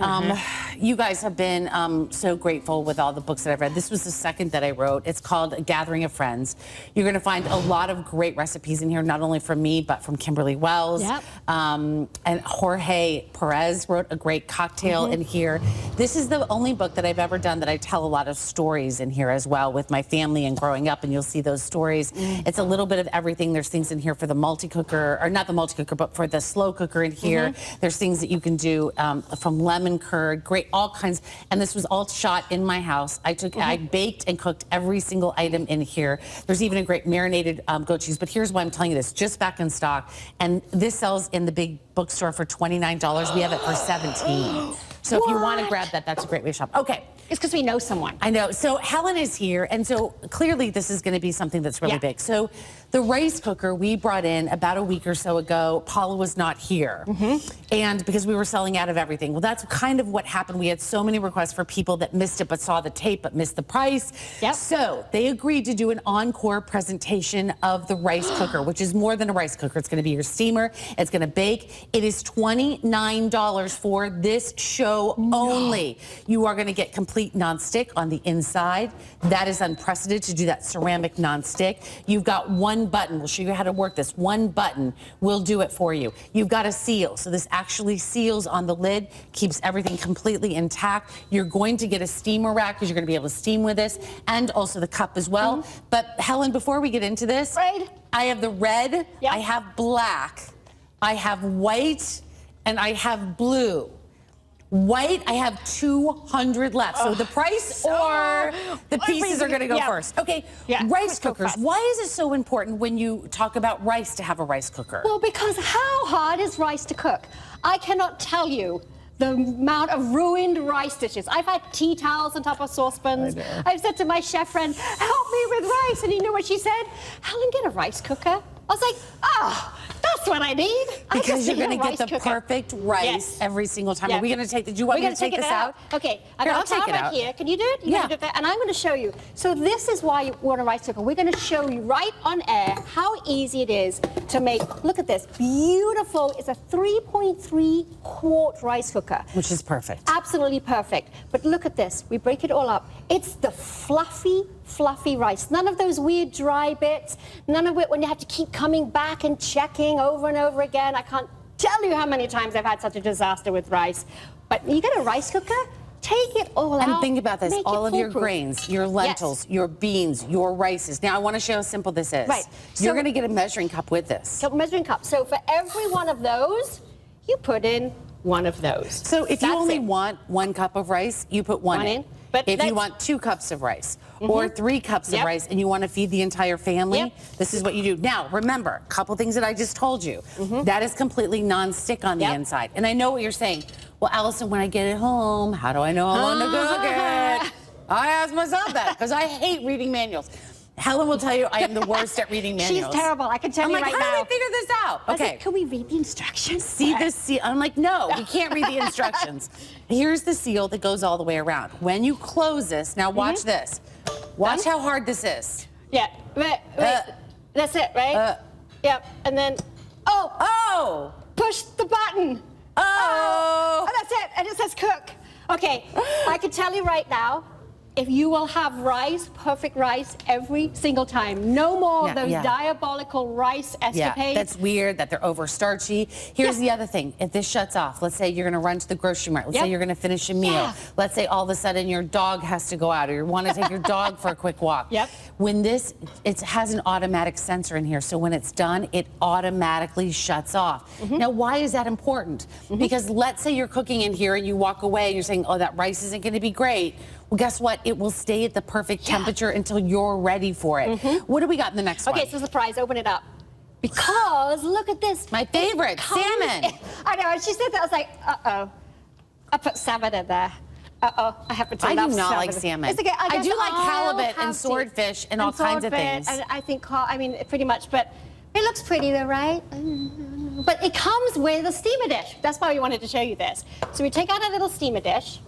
you guys have been so grateful with all the books that I've read. This was the second that I wrote. It's called A Gathering of Friends. You're going to find a lot of great recipes in here, not only from me, but from Kimberly Wells. Yep. And Jorge Perez wrote a great cocktail in here. This is the only book that I've ever done that I tell a lot of stories in here as well with my family and growing up, and you'll see those stories. It's a little bit of everything. There's things in here for the multi-cooker, or not the multi-cooker, but for the slow cooker in here. There's things that you can do from lemon curd, great, all kinds. And this was all shot in my house. I baked and cooked every single item in here. There's even a great marinated goat cheese. But here's why I'm telling you this, just back in stock. And this sells in the big bookstore for $29. We have it for $17. So if you want to grab that, that's a great way to shop. Okay. It's because we know someone. I know. So Helen is here, and so clearly this is going to be something that's really big. So the rice cooker we brought in about a week or so ago. Paula was not here, and because we were selling out of everything. Well, that's kind of what happened. We had so many requests for people that missed it, but saw the tape, but missed the price. So they agreed to do an encore presentation of the rice cooker, which is more than a rice cooker. It's going to be your steamer. It's going to bake. It is $29 for this show only. You are going to get complete non-stick on the inside. That is unprecedented to do that ceramic non-stick. You've got one button. We'll show you how to work this. One button will do it for you. You've got a seal. So this actually seals on the lid, keeps everything completely intact. You're going to get a steamer rack because you're going to be able to steam with this, and also the cup as well. But Helen, before we get into this, I have the red, I have black, I have white, and I have blue. White, I have 200 left. So the price or the pieces are going to go first. Okay, rice cookers. Why is it so important when you talk about rice to have a rice cooker? Well, because how hard is rice to cook? I cannot tell you the amount of ruined rice dishes. I've had tea towels on top of saucepans. I've said to my chef friend, help me with rice. And you know what she said? Helen, get a rice cooker. I was like, that's what I need. Because you're going to get the perfect rice every single time. Are we going to take, did you want me to take this out? Okay, I'll take it out. Here. Can you do it? You can do that. And I'm going to show you. So this is why you want a rice cooker. We're going to show you right on air how easy it is to make, look at this, beautiful. It's a 3.3 quart rice cooker. Which is perfect. Absolutely perfect. But look at this. We break it all up. It's the fluffy rice. None of those weird dry bits. None of it when you have to keep coming back and checking over and over again. I can't tell you how many times I've had such a disaster with rice. But you get a rice cooker, take it all out. And think about this, all of your grains, your lentils, your beans, your rices. Now I want to show how simple this is. Right. You're going to get a measuring cup with this. So measuring cup. So for every one of those, you put in one of those. So if you only want 1 cup of rice, you put one in. But if you want 2 cups of rice or 3 cups of rice and you want to feed the entire family, this is what you do. Now, remember, a couple things that I just told you. That is completely non-stick on the inside. And I know what you're saying. Well, Allison, when I get it home, how do I know how long to cook it? I ask myself that because I hate reading manuals. Helen will tell you I am the worst at reading manuals. She's terrible. I can tell you right now. How do I figure this out? Okay. Can we read the instructions? See this seal? I'm like, no, we can't read the instructions. Here's the seal that goes all the way around. When you close this, now watch this. Watch how hard this is. Yeah. Wait. That's it, right? Yep. And then, push the button. Oh, that's it. And it says cook. Okay. I can tell you right now, if you will have rice, perfect rice, every single time. No more of those diabolical rice escapades. Yeah, that's weird that they're over starchy. Here's the other thing. If this shuts off, let's say you're going to run to the grocery mart. Let's say you're going to finish a meal. Let's say all of a sudden your dog has to go out or you want to take your dog for a quick walk. When this, it has an automatic sensor in here. So when it's done, it automatically shuts off. Now, why is that important? Because let's say you're cooking in here and you walk away and you're saying, oh, that rice isn't going to be great. Well, guess what? It will stay at the perfect temperature until you're ready for it. What do we got in the next one? Okay, so surprise, open it up. Because look at this. My favorite, salmon. I know, and she said that, I was like, uh-oh. I put salmon in there. Uh-oh, I happen to love salmon. I do not like salmon. It's okay. I do like halibut and swordfish and all kinds of things. And I think, pretty much, but it looks pretty though, right? But it comes with a steamer dish. That's why we wanted to show you this. So we take out a little steamer dish.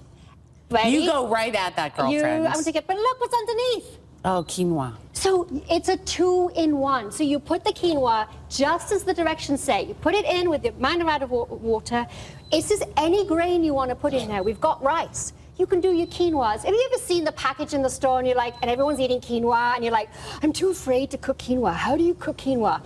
Ready? You go right at that, girlfriend. I'm gonna take it, but look what's underneath. Oh, quinoa. So it's a 2-in-1. So you put the quinoa just as the directions say. You put it in with the minor amount of water. It's just any grain you want to put in there. We've got rice. You can do your quinoas. Have you ever seen the package in the store and you're like, and everyone's eating quinoa and you're like, I'm too afraid to cook quinoa. How do you cook quinoa?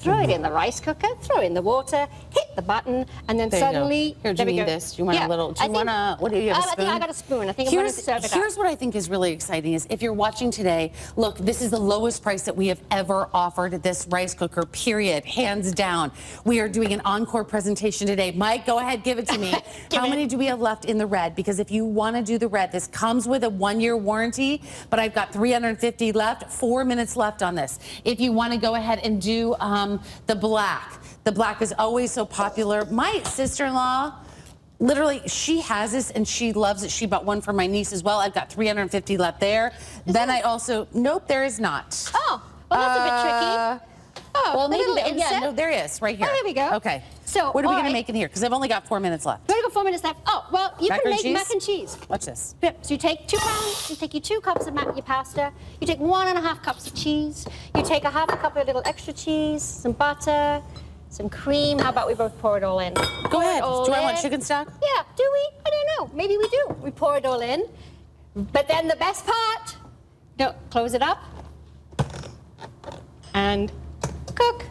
Throw it in the rice cooker, throw in the water, hit the button, and then suddenly, here, do you need this? Do you want a little, do you want a, what do you have, a spoon? I think I got a spoon. I think I'm going to serve it up. Here's what I think is really exciting is if you're watching today, look, this is the lowest price that we have ever offered this rice cooker, period, hands down. We are doing an encore presentation today. Mike, go ahead, give it to me. How many do we have left in the red? Because if you want to do the red, this comes with a 1-year warranty, but I've got 350 left, 4 minutes left on this. If you want to go ahead and do the black. The black is always so popular. My sister-in-law, literally, she has this and she loves it. She bought one for my niece as well. I've got 350 left there. Then I also, nope, there is not. Oh, well, that's a bit tricky. Oh, well, maybe, yeah, no, there is, right here. Oh, there we go. Okay. So, what are we going to make in here? Because I've only got 4 minutes left. We've only got 4 minutes left. Oh, well, you can make mac and cheese. Watch this. Yep. So you take 2 pounds, you take your 2 cups of your pasta, you take 1.5 cups of cheese, you take a 1/2 cup of little extra cheese, some butter, some cream. How about we both pour it all in? Go ahead. Do I want chicken stock? Yeah. Do we? I don't know. Maybe we do. We pour it all in. But then the best part, close it up and cook.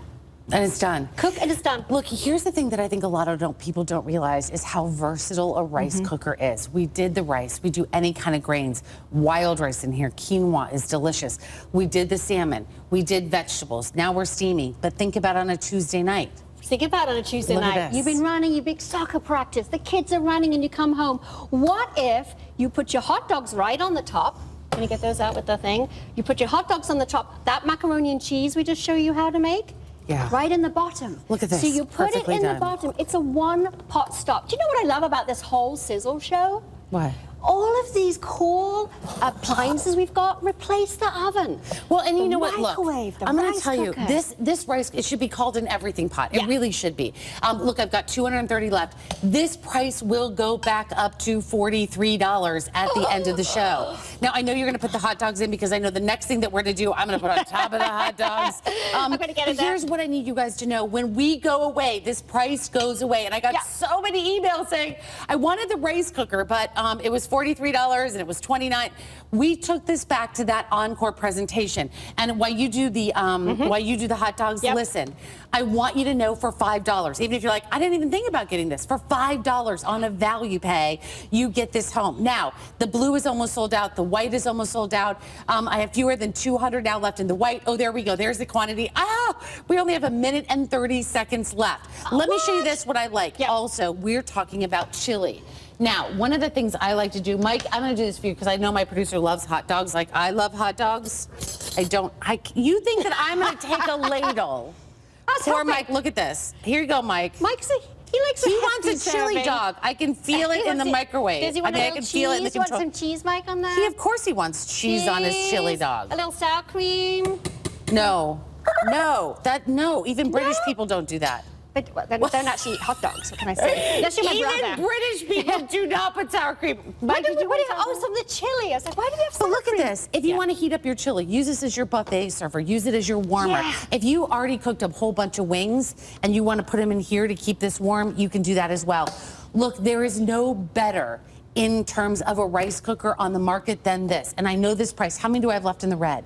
And it's done. Cook and it's done. Look, here's the thing that I think a lot of people don't realize is how versatile a rice cooker is. We did the rice. We do any kind of grains. Wild rice in here. Quinoa is delicious. We did the salmon. We did vegetables. Now we're steaming. But think about on a Tuesday night. Think about it on a Tuesday Look at night. this. You've been running your big soccer practice. The kids are running and you come home. What if you put your hot dogs right on the top? Can you get those out with the thing? You put your hot dogs on the top. That macaroni and cheese we just show you how to make? Yeah. Right in the bottom. Look at this. So you put Perfectly it in done. the bottom. It's a one-pot stop. Do you know what I love about this whole Sizzle show? What? All of these cool appliances we've got replace the oven. Well, and you The know what? Look, microwave, the I'm going to rice tell you, cooker. this rice, it should be called an everything pot. It Yeah. really should be. Look, I've got 230 left. This price will go back up to $43 at the end of the show. Now, I know you're going to put the hot dogs in because I know the next thing that we're going to do, I'm going to put on top of the hot dogs. I'm gonna get but it there. here's what I need you guys to know. When we go away, this price goes away. And I got Yeah. so many emails saying, I wanted the rice cooker, but it was $43 and it was $29. We took this back to that encore presentation. And while you do the hot dogs, Yep. listen, I want you to know for $5, even if you're like, I didn't even think about getting this, for $5 on a value pay, you get this home. Now, the blue is almost sold out. The white is almost sold out. I have fewer than 200 now left in the white. Oh, there we go. There's the quantity. We only have 1 minute and 30 seconds left. Let me show you this, what I like. Yeah. Also, we're talking about chili. Now, one of the things I like to do, Mike, I'm going to do this for you because I know my producer loves hot dogs like I love hot dogs. You think that I'm going to take a ladle? Poor Mike, look at this. Here you go, Mike. he likes He wants a chili dog. I can feel it in the microwave. Does he want I a can little feel it in the cheese? You want control. some cheese, Mike, on that? Of course he wants cheese on his chili Cheese, dog. A little sour cream. No, even British people don't do that. But well, they don't actually eat hot dogs. What can I say? Unless you're my Even brother. British people do not put sour cream. Mike, did you want some? Oh, some of the chili. I was like, why do we have But sour look cream? at this. If you want to heat up your chili, use this as your buffet server. Use it as your warmer. Yeah. If you already cooked a whole bunch of wings and you want to put them in here to keep this warm, you can do that as well. Look, there is no better in terms of a rice cooker on the market than this. And I know this price. How many do I have left in the red?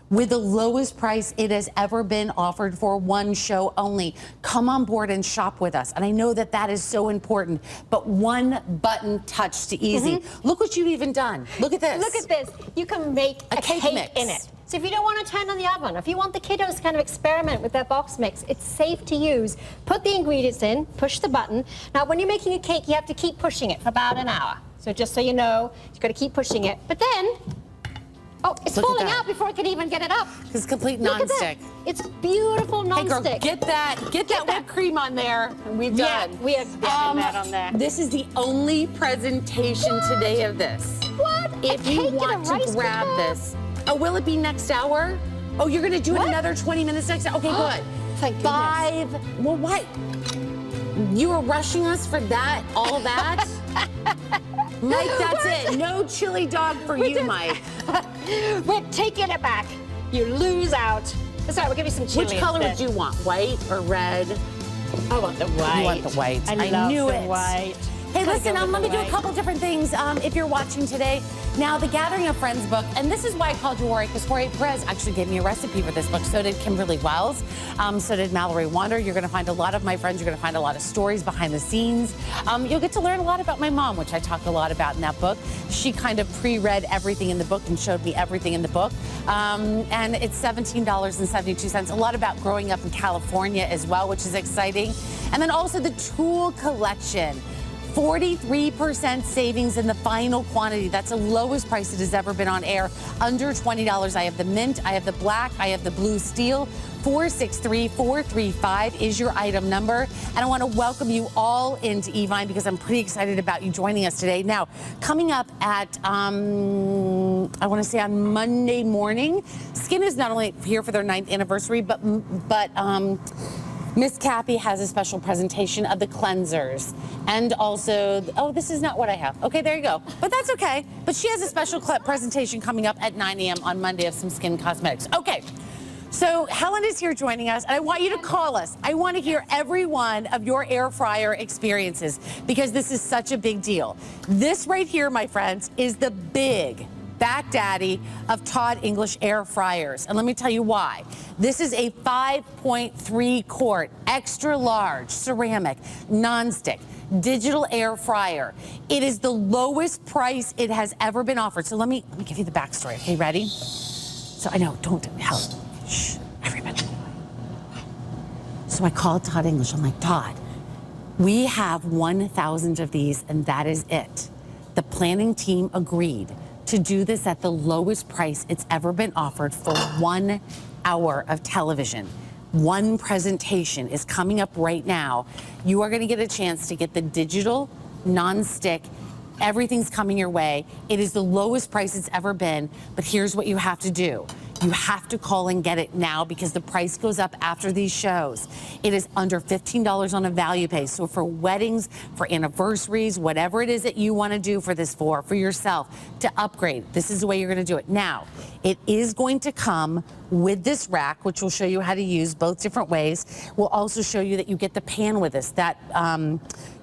With the lowest price it has ever been offered for one show only. Come on board and shop with us. And I know that that is so important, but one button touch to easy. Look what you've even done. Look at this. Look at this. You can make a cake cake mix. in it. So if you don't want to turn on the oven, if you want the kiddos to kind of experiment with their box mix, it's safe to use. Put the ingredients in, push the button. Now, when you're making a cake, you have to keep pushing it for about an hour. So just so you know, you've got to keep pushing it. But then, oh, it's Look at falling that. out before I can even get it up. It's complete Look at that. nonstick. It's beautiful Hey girl, nonstick. get that whipped cream on there. And we've Yeah, done. we are getting that on there. This is the only presentation today of this. What? If A you cake in a want to rice grab cooker? this. Oh, will it be next hour? Oh, you're gonna do it What? another 20 minutes next hour? Okay, good. Thank goodness. 5. Well, what? You were rushing us for that? All that? Mike, that's it. No chili dog for you, Mike. We're taking it back. You lose out. That's all right, we'll give you some chili Which color would instead. you want? White or red? I want the white. You want the white. I I love knew the it. white. Hey, Gotta listen, go with let the me do a white. couple different things if you're watching today. Now, the Gathering of Friends book, and this is why I called you Jorge, because Jorge Perez actually gave me a recipe for this book. So did Kimberly Wells. So did Mallory Wander. You're going to find a lot of my friends. You're going to find a lot of stories behind the scenes. You'll get to learn a lot about my mom, which I talk a lot about in that book. She kind of pre-read everything in the book and showed me everything in the book. And it's $17.72. A lot about growing up in California as well, which is exciting. And then also the tool collection. 43% savings in the final quantity. That's the lowest price it has ever been on air. Under $20. I have the mint, I have the black, I have the blue steel. 463-435 is your item number. And I want to welcome you all into Evine because I'm pretty excited about you joining us today. Now, coming up at, I want to say on Monday morning, Skin is not only here for their 9th anniversary, but Miss Kathy has a special presentation of the cleansers and also, oh, this is not what I have. Okay, there you go. But that's okay. But she has a special presentation coming up at 9 a.m. on Monday of some skin cosmetics. Okay, so Helen is here joining us, and I want you to call us. I want to hear every one of your air fryer experiences because this is such a big deal. This right here, my friends, is the big back daddy of Todd English air fryers. And let me tell you why. This is a 5.3 quart, extra large, ceramic, nonstick, digital air fryer. It is the lowest price it has ever been offered. So let me give you the backstory. Okay, ready? So I know, don't, Helen, shh, everybody. So I called Todd English. I'm like, Todd, we have 1,000 of these and that is it. The planning team agreed to do this at the lowest price it's ever been offered for 1 hour of television. One presentation is coming up right now. You are going to get a chance to get the digital, non-stick. Everything's coming your way. It is the lowest price it's ever been, but here's what you have to do. You have to call and get it now because the price goes up after these shows. It is under $15 on a value pay. So for weddings, for anniversaries, whatever it is that you want to do for this for yourself, to upgrade, this is the way you're going to do it. Now, it is going to come with this rack, which will show you how to use both different ways. We'll also show you that you get the pan with this. That,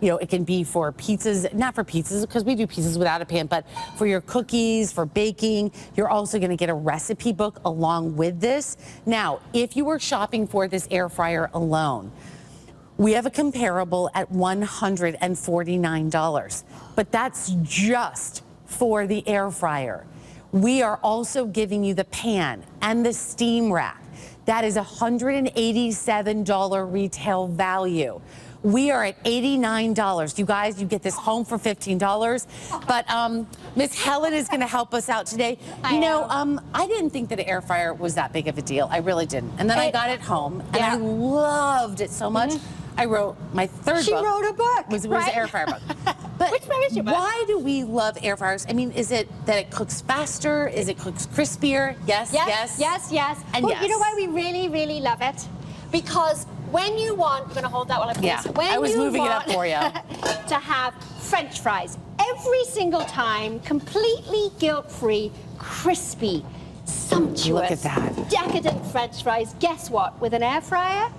it can be for pizzas, not for pizzas, because we do pizzas without a pan, but for your cookies, for baking. You're also going to get a recipe book along with this. Now, if you were shopping for this air fryer alone, we have a comparable at $149, but that's just for the air fryer. We are also giving you the pan and the steam rack. That is $187 retail value. We are at $89. You guys, you get this home for $15. But Miss Helen is going to help us out today. I didn't think that an air fryer was that big of a deal. I really didn't. And then I got it home, and I loved it so much. I wrote my third book. She wrote a book. Was an air fryer book. But which one is your book? Why do we love air fryers? I mean, is it that it cooks faster? Is it cooks crispier? Yes. And well, you know why we really, really love it? Because when you want, you're going to hold that while I play. When I was moving it up for you. To have French fries every single time, completely guilt-free, crispy, sumptuous, look at that, decadent French fries. Guess what? With an air fryer,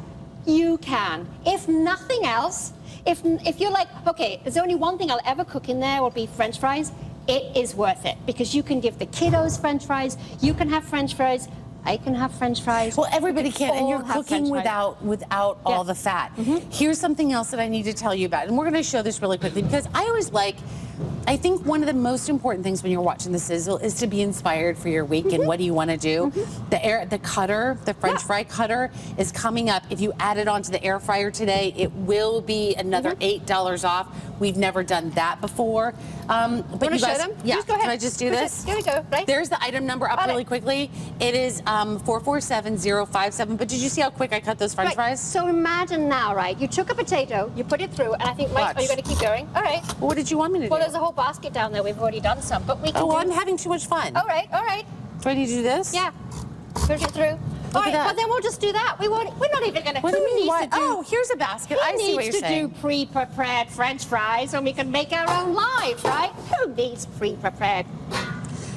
you can. If nothing else, if you're like, okay, there's only one thing I'll ever cook in there will be French fries, it is worth it because you can give the kiddos French fries, you can have French fries, I can have French fries. Well, everybody can, and you're cooking without all the fat. Here's something else that I need to tell you about, and we're going to show this really quickly because I think one of the most important things when you're watching the Sizzle is to be inspired for your week and what do you want to do. The cutter, the French fry cutter is coming up. If you add it onto the air fryer today, it will be another $8 off. We've never done that before. But you show them? Yeah. Just go ahead. Can I just do this? Here we go. Right. There's the item number up really quickly. It is 447057. But did you see how quick I cut those French fries? So imagine now, right? You took a potato, you put it through, and I think, are you going to keep going? All right. Well, what did you want me to do? Well, there's a whole basket down there. We've already done some, but we can. I'm having too much fun. All right. Do I need to do this? Yeah. Push it through. All right, well then we'll just do that. We're not even going to. What do you mean? Oh, here's a basket. I see what you're saying. Who needs to do pre-prepared French fries when we can make our own live, right? Who needs pre-prepared?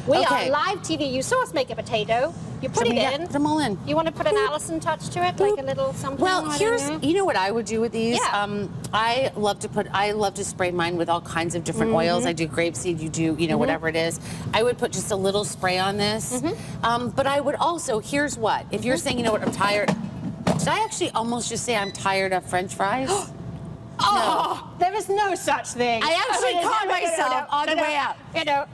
We are live TV. You saw us make a potato. You put it in. Put them all in. You want to put an Allison touch to it, like a little something? Well, you know what I would do with these? Yeah. I love to spray mine with all kinds of different oils. I do grapeseed, you do, whatever it is. I would put just a little spray on this. But I would also, here's what, if you're saying, you know what, I'm tired, did I actually almost just say I'm tired of French fries? Oh, there is no such thing. I actually caught myself on the way out.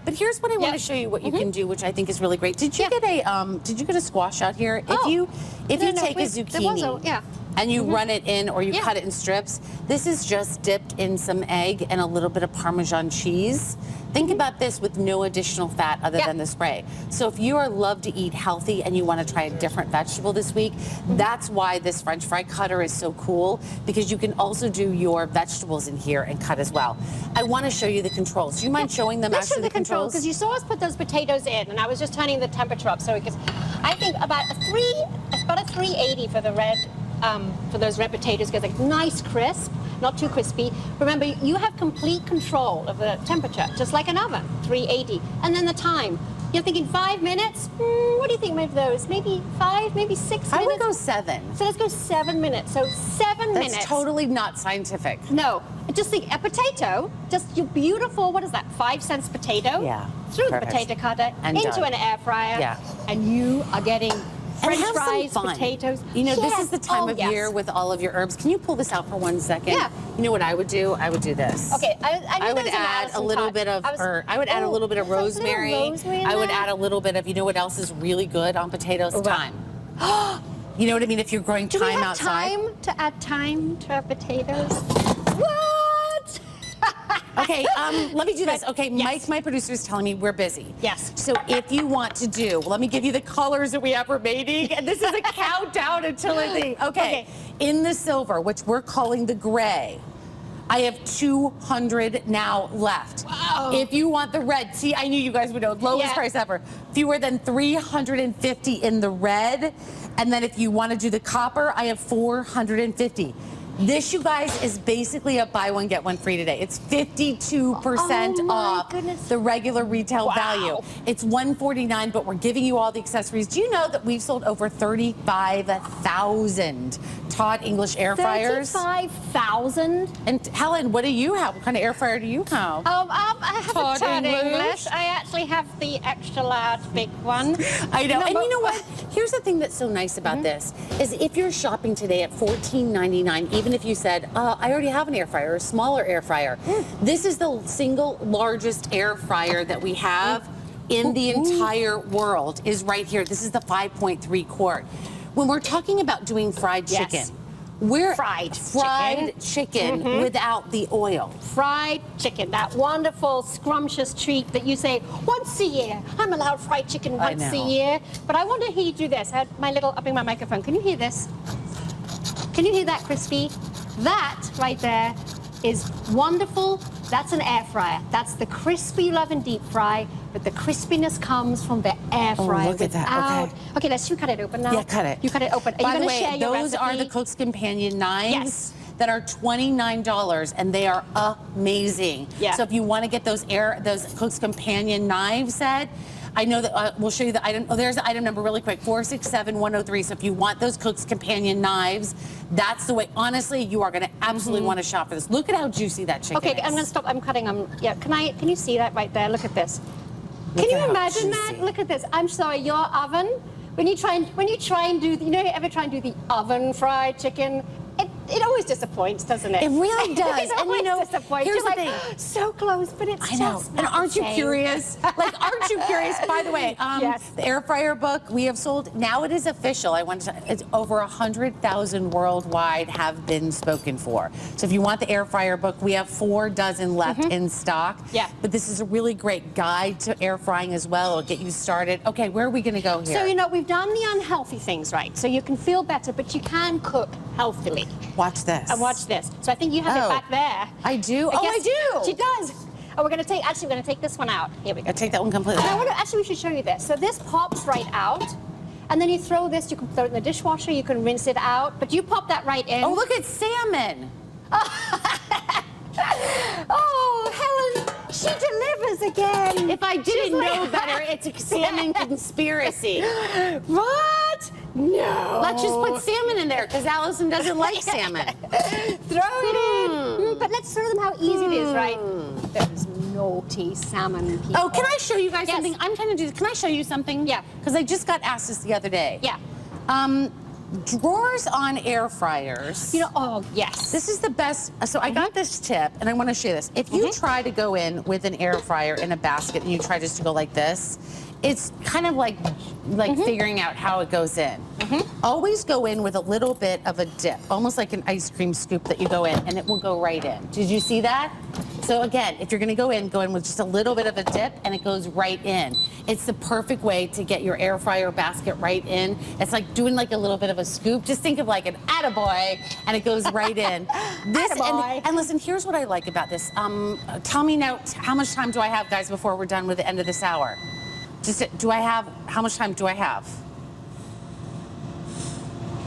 But here's what I want to show you what you can do, which I think is really great. Did you get a squash out here? If you take a zucchini and you run it in or you cut it in strips, this is just dipped in some egg and a little bit of Parmesan cheese. Think about this with no additional fat other than the spray. So if you love to eat healthy and you want to try a different vegetable this week, that's why this French fry cutter is so cool, because you can also do your vegetables in here and cut as well. I want to show you the controls. Do you mind showing them actually the controls? Because you saw us put those potatoes in, and I was just turning the temperature up so we could. I think about a 380 for the red. For those red potatoes, get a nice crisp, not too crispy. Remember, you have complete control of the temperature, just like an oven, 380. And then the time. You're thinking 5 minutes? What do you think of those? Maybe 5, maybe 6 minutes? I would go 7. So let's go 7 minutes. So 7 minutes. That's totally not scientific. No. Just think, a potato, just your beautiful, what is that, 5 cents potato? Yeah. Through the potato cutter, into an air fryer. Yeah. And you are getting French fries, potatoes. This is the time of year with all of your herbs. Can you pull this out for 1 second? Yeah. You know what I would do? I would do this. Okay, I would add a little bit of I would add a little bit of rosemary. I would add a little bit of, you know what else is really good on potatoes? Thyme. You know what I mean? If you're growing Do we thyme have outside. time to add thyme to our potatoes? What? Okay, let me do this. Okay, Yes. Mike, my producer, is telling me we're busy. Yes. So if you want to do, let me give you the colors that we have remaining. And this is a countdown until I think. Okay. In the silver, which we're calling the gray, I have 200 now left. Wow. If you want the red, see, I knew you guys would know, lowest Yeah. price ever. Fewer than 350 in the red. And then if you want to do the copper, I have 450. This, you guys, is basically a buy one, get one free today. It's 52% Oh, my off goodness. the regular retail Wow. value. It's $149, but we're giving you all the accessories. Do you know that we've sold over 35,000 Todd English air fryers? 35,000? And Helen, what do you have? What kind of air fryer do you have? I have Todd a Todd English. English. I actually have the extra large big one. I know. And but- you know what? Here's the thing that's so nice about this is if you're shopping today at $14.99, even if you said, I already have an air fryer, a smaller air fryer, this is the single largest air fryer that we have in the entire world is right here. This is the 5.3 quart. When we're talking about doing fried Yes. chicken, we're Fried chicken without the oil. Fried chicken, that wonderful scrumptious treat that you say once a year. I'm allowed fried chicken I once a know. year. But I want to hear you do this. I had my little upping my microphone. Can you hear this? Can you hear that, crispy? That right there is wonderful. That's an air fryer. That's the crispy you love in deep fry, but the crispiness comes from the air fryer. look at that. without- Okay, let's you cut it open now. Yeah, cut it. You cut it open. Are By you the going to way, share your those are the recipe? Cook's Companion knives Yes. that are $29, and they are amazing. Yeah. So if you want to get those Cook's Companion knives set, I know that we'll show you the item. Oh, there's the item number really quick, 467103. So if you want those Cook's Companion knives, that's the way. Honestly, you are going to absolutely want to shop for this. Look at how juicy that chicken Okay, is. I'm going to stop. I'm cutting them. Yeah, can you see that right there? Look at this. Look Can at you how imagine juicy. that? Look at this. I'm sorry, your oven. When you try and do, you know, you ever try and do the oven fried chicken? It always disappoints, doesn't it? It really does. It And you always know, disappoints. here's You're the like, thing. so close, but it's I know. just And not aren't the you same. curious? Like, aren't you curious? By the way, Yes. the air fryer book we have sold, now it is official. It's over 100,000 worldwide have been spoken for. So if you want the air fryer book, we have 4 dozen left in stock. Yeah. But this is a really great guide to air frying as well. It'll get you started. Okay, where are we going to go here? So, you know, we've done the unhealthy things right. So you can feel better, but you can cook healthily. Watch this. And watch this. So I think you have Oh. it back there. I do? Oh, I Yes, do. She does. Oh, we're going to take this one out. Here we go. I'll take that one completely. And I want to, actually, we should show you this. So this pops right out, and then you throw this, you can throw it in the dishwasher, you can rinse it out, but you pop that right in. Oh, look at salmon. Oh, Helen, she delivers again. If I didn't She's like- know better, it's a salmon conspiracy. What? No. Let's just put salmon in there because Allison doesn't like salmon. Throw it in. But let's show them how easy it is, right? Those naughty salmon people. Oh, can I show you guys Yes. something? I'm trying to do this. Can I show you something? Yeah. Because I just got asked this the other day. Yeah. Drawers on air fryers. You know, oh, yes. This is the best. So I got this tip, and I want to show you this. If you try to go in with an air fryer in a basket and you try just to go like this, it's kind of like figuring out how it goes in. Always go in with a little bit of a dip, almost like an ice cream scoop that you go in, and it will go right in. Did you see that? So again, if you're going to go in with just a little bit of a dip, and it goes right in. It's the perfect way to get your air fryer basket right in. It's like doing like a little bit of a scoop. Just think of like an attaboy, and it goes right in. Attaboy. And listen, here's what I like about this. Tell me now, how much time do I have, guys, before we're done with the end of this hour? How much time do I have?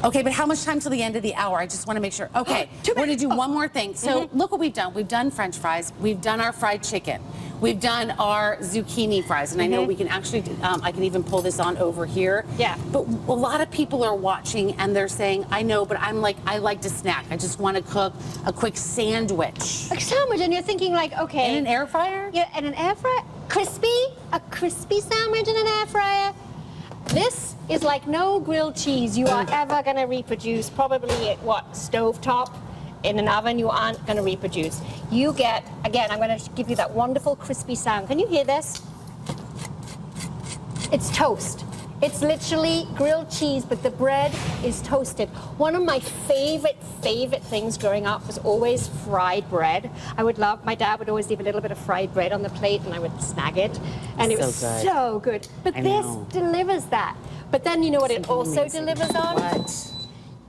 Okay, but how much time till the end of the hour? I just want to make sure. Okay, we're going to do one more thing. So look what we've done. We've done French fries. We've done our fried chicken. We've done our zucchini fries. And I know we can actually, I can even pull this on over here. Yeah. But a lot of people are watching and they're saying, I know, but I'm like, I like to snack. I just want to cook a quick sandwich. A sandwich, and you're thinking like, okay. In an air fryer? Yeah, in an air fryer. A crispy sandwich in an air fryer. This is like no grilled cheese you are ever going to reproduce. Probably at stovetop. In an oven, you aren't going to reproduce. You get, again, I'm going to give you that wonderful crispy sound. Can you hear this? It's toast. It's literally grilled cheese, but the bread is toasted. One of my favorite things growing up was always fried bread. My dad would always leave a little bit of fried bread on the plate and I would snag it. And it was so good. But this delivers that. But then you know what it also delivers on? What?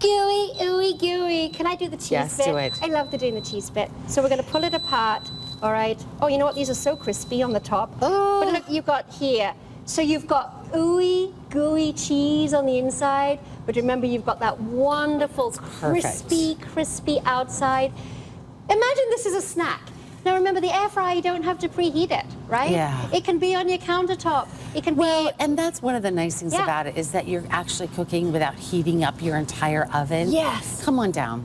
Gooey, ooey, gooey. Can I do the cheese Yes, bit? do it. I love doing the cheese bit. So we're going to pull it apart. All right. Oh, you know what? These are so crispy on the top. Oh. But look, you've got here. So you've got ooey, gooey cheese on the inside. But remember, you've got that wonderful crispy outside. Imagine this is a snack. Now remember, the air fryer, you don't have to preheat it, right? Yeah. It can be on your countertop. It can be... And that's one of the nice things about it is that you're actually cooking without heating up your entire oven. Yes. Come on down.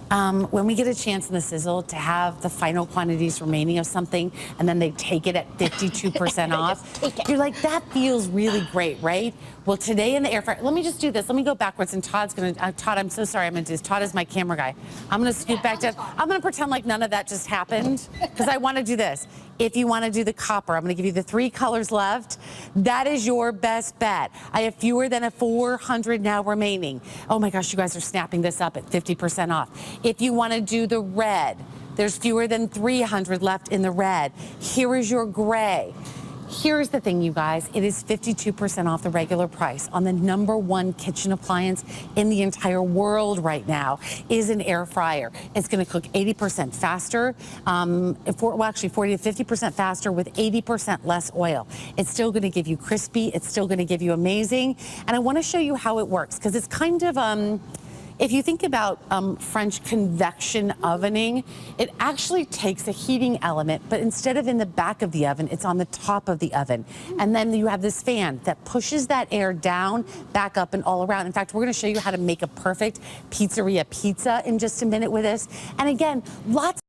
When we get a chance in the Sizzle to have the final quantities remaining of something and then they take it at 52% off, you're like, that feels really great, right? Well, today in the air fryer, let me just do this. Let me go backwards and Todd's going to, Todd, I'm so sorry I'm going to do this. Todd is my camera guy. I'm going to scoot back down. I'm going to pretend like none of that just happened because I want to do this. If you want to do the copper, I'm going to give you the 3 colors left. That is your best bet. I have fewer than 400 now remaining. Oh my gosh, you guys are snapping this up at 50% off. If you want to do the red, there's fewer than 300 left in the red. Here is your gray. Here's the thing, you guys. It is 52% off the regular price on the #1 kitchen appliance in the entire world right now is an air fryer. It's going to cook 80% faster, actually 40 to 50% faster with 80% less oil. It's still going to give you crispy. It's still going to give you amazing. And I want to show you how it works because it's kind of... if you think about French convection ovening, it actually takes a heating element, but instead of in the back of the oven, it's on the top of the oven. And then you have this fan that pushes that air down, back up, and all around. In fact, we're going to show you how to make a perfect pizzeria pizza in just a minute with this. And again, lots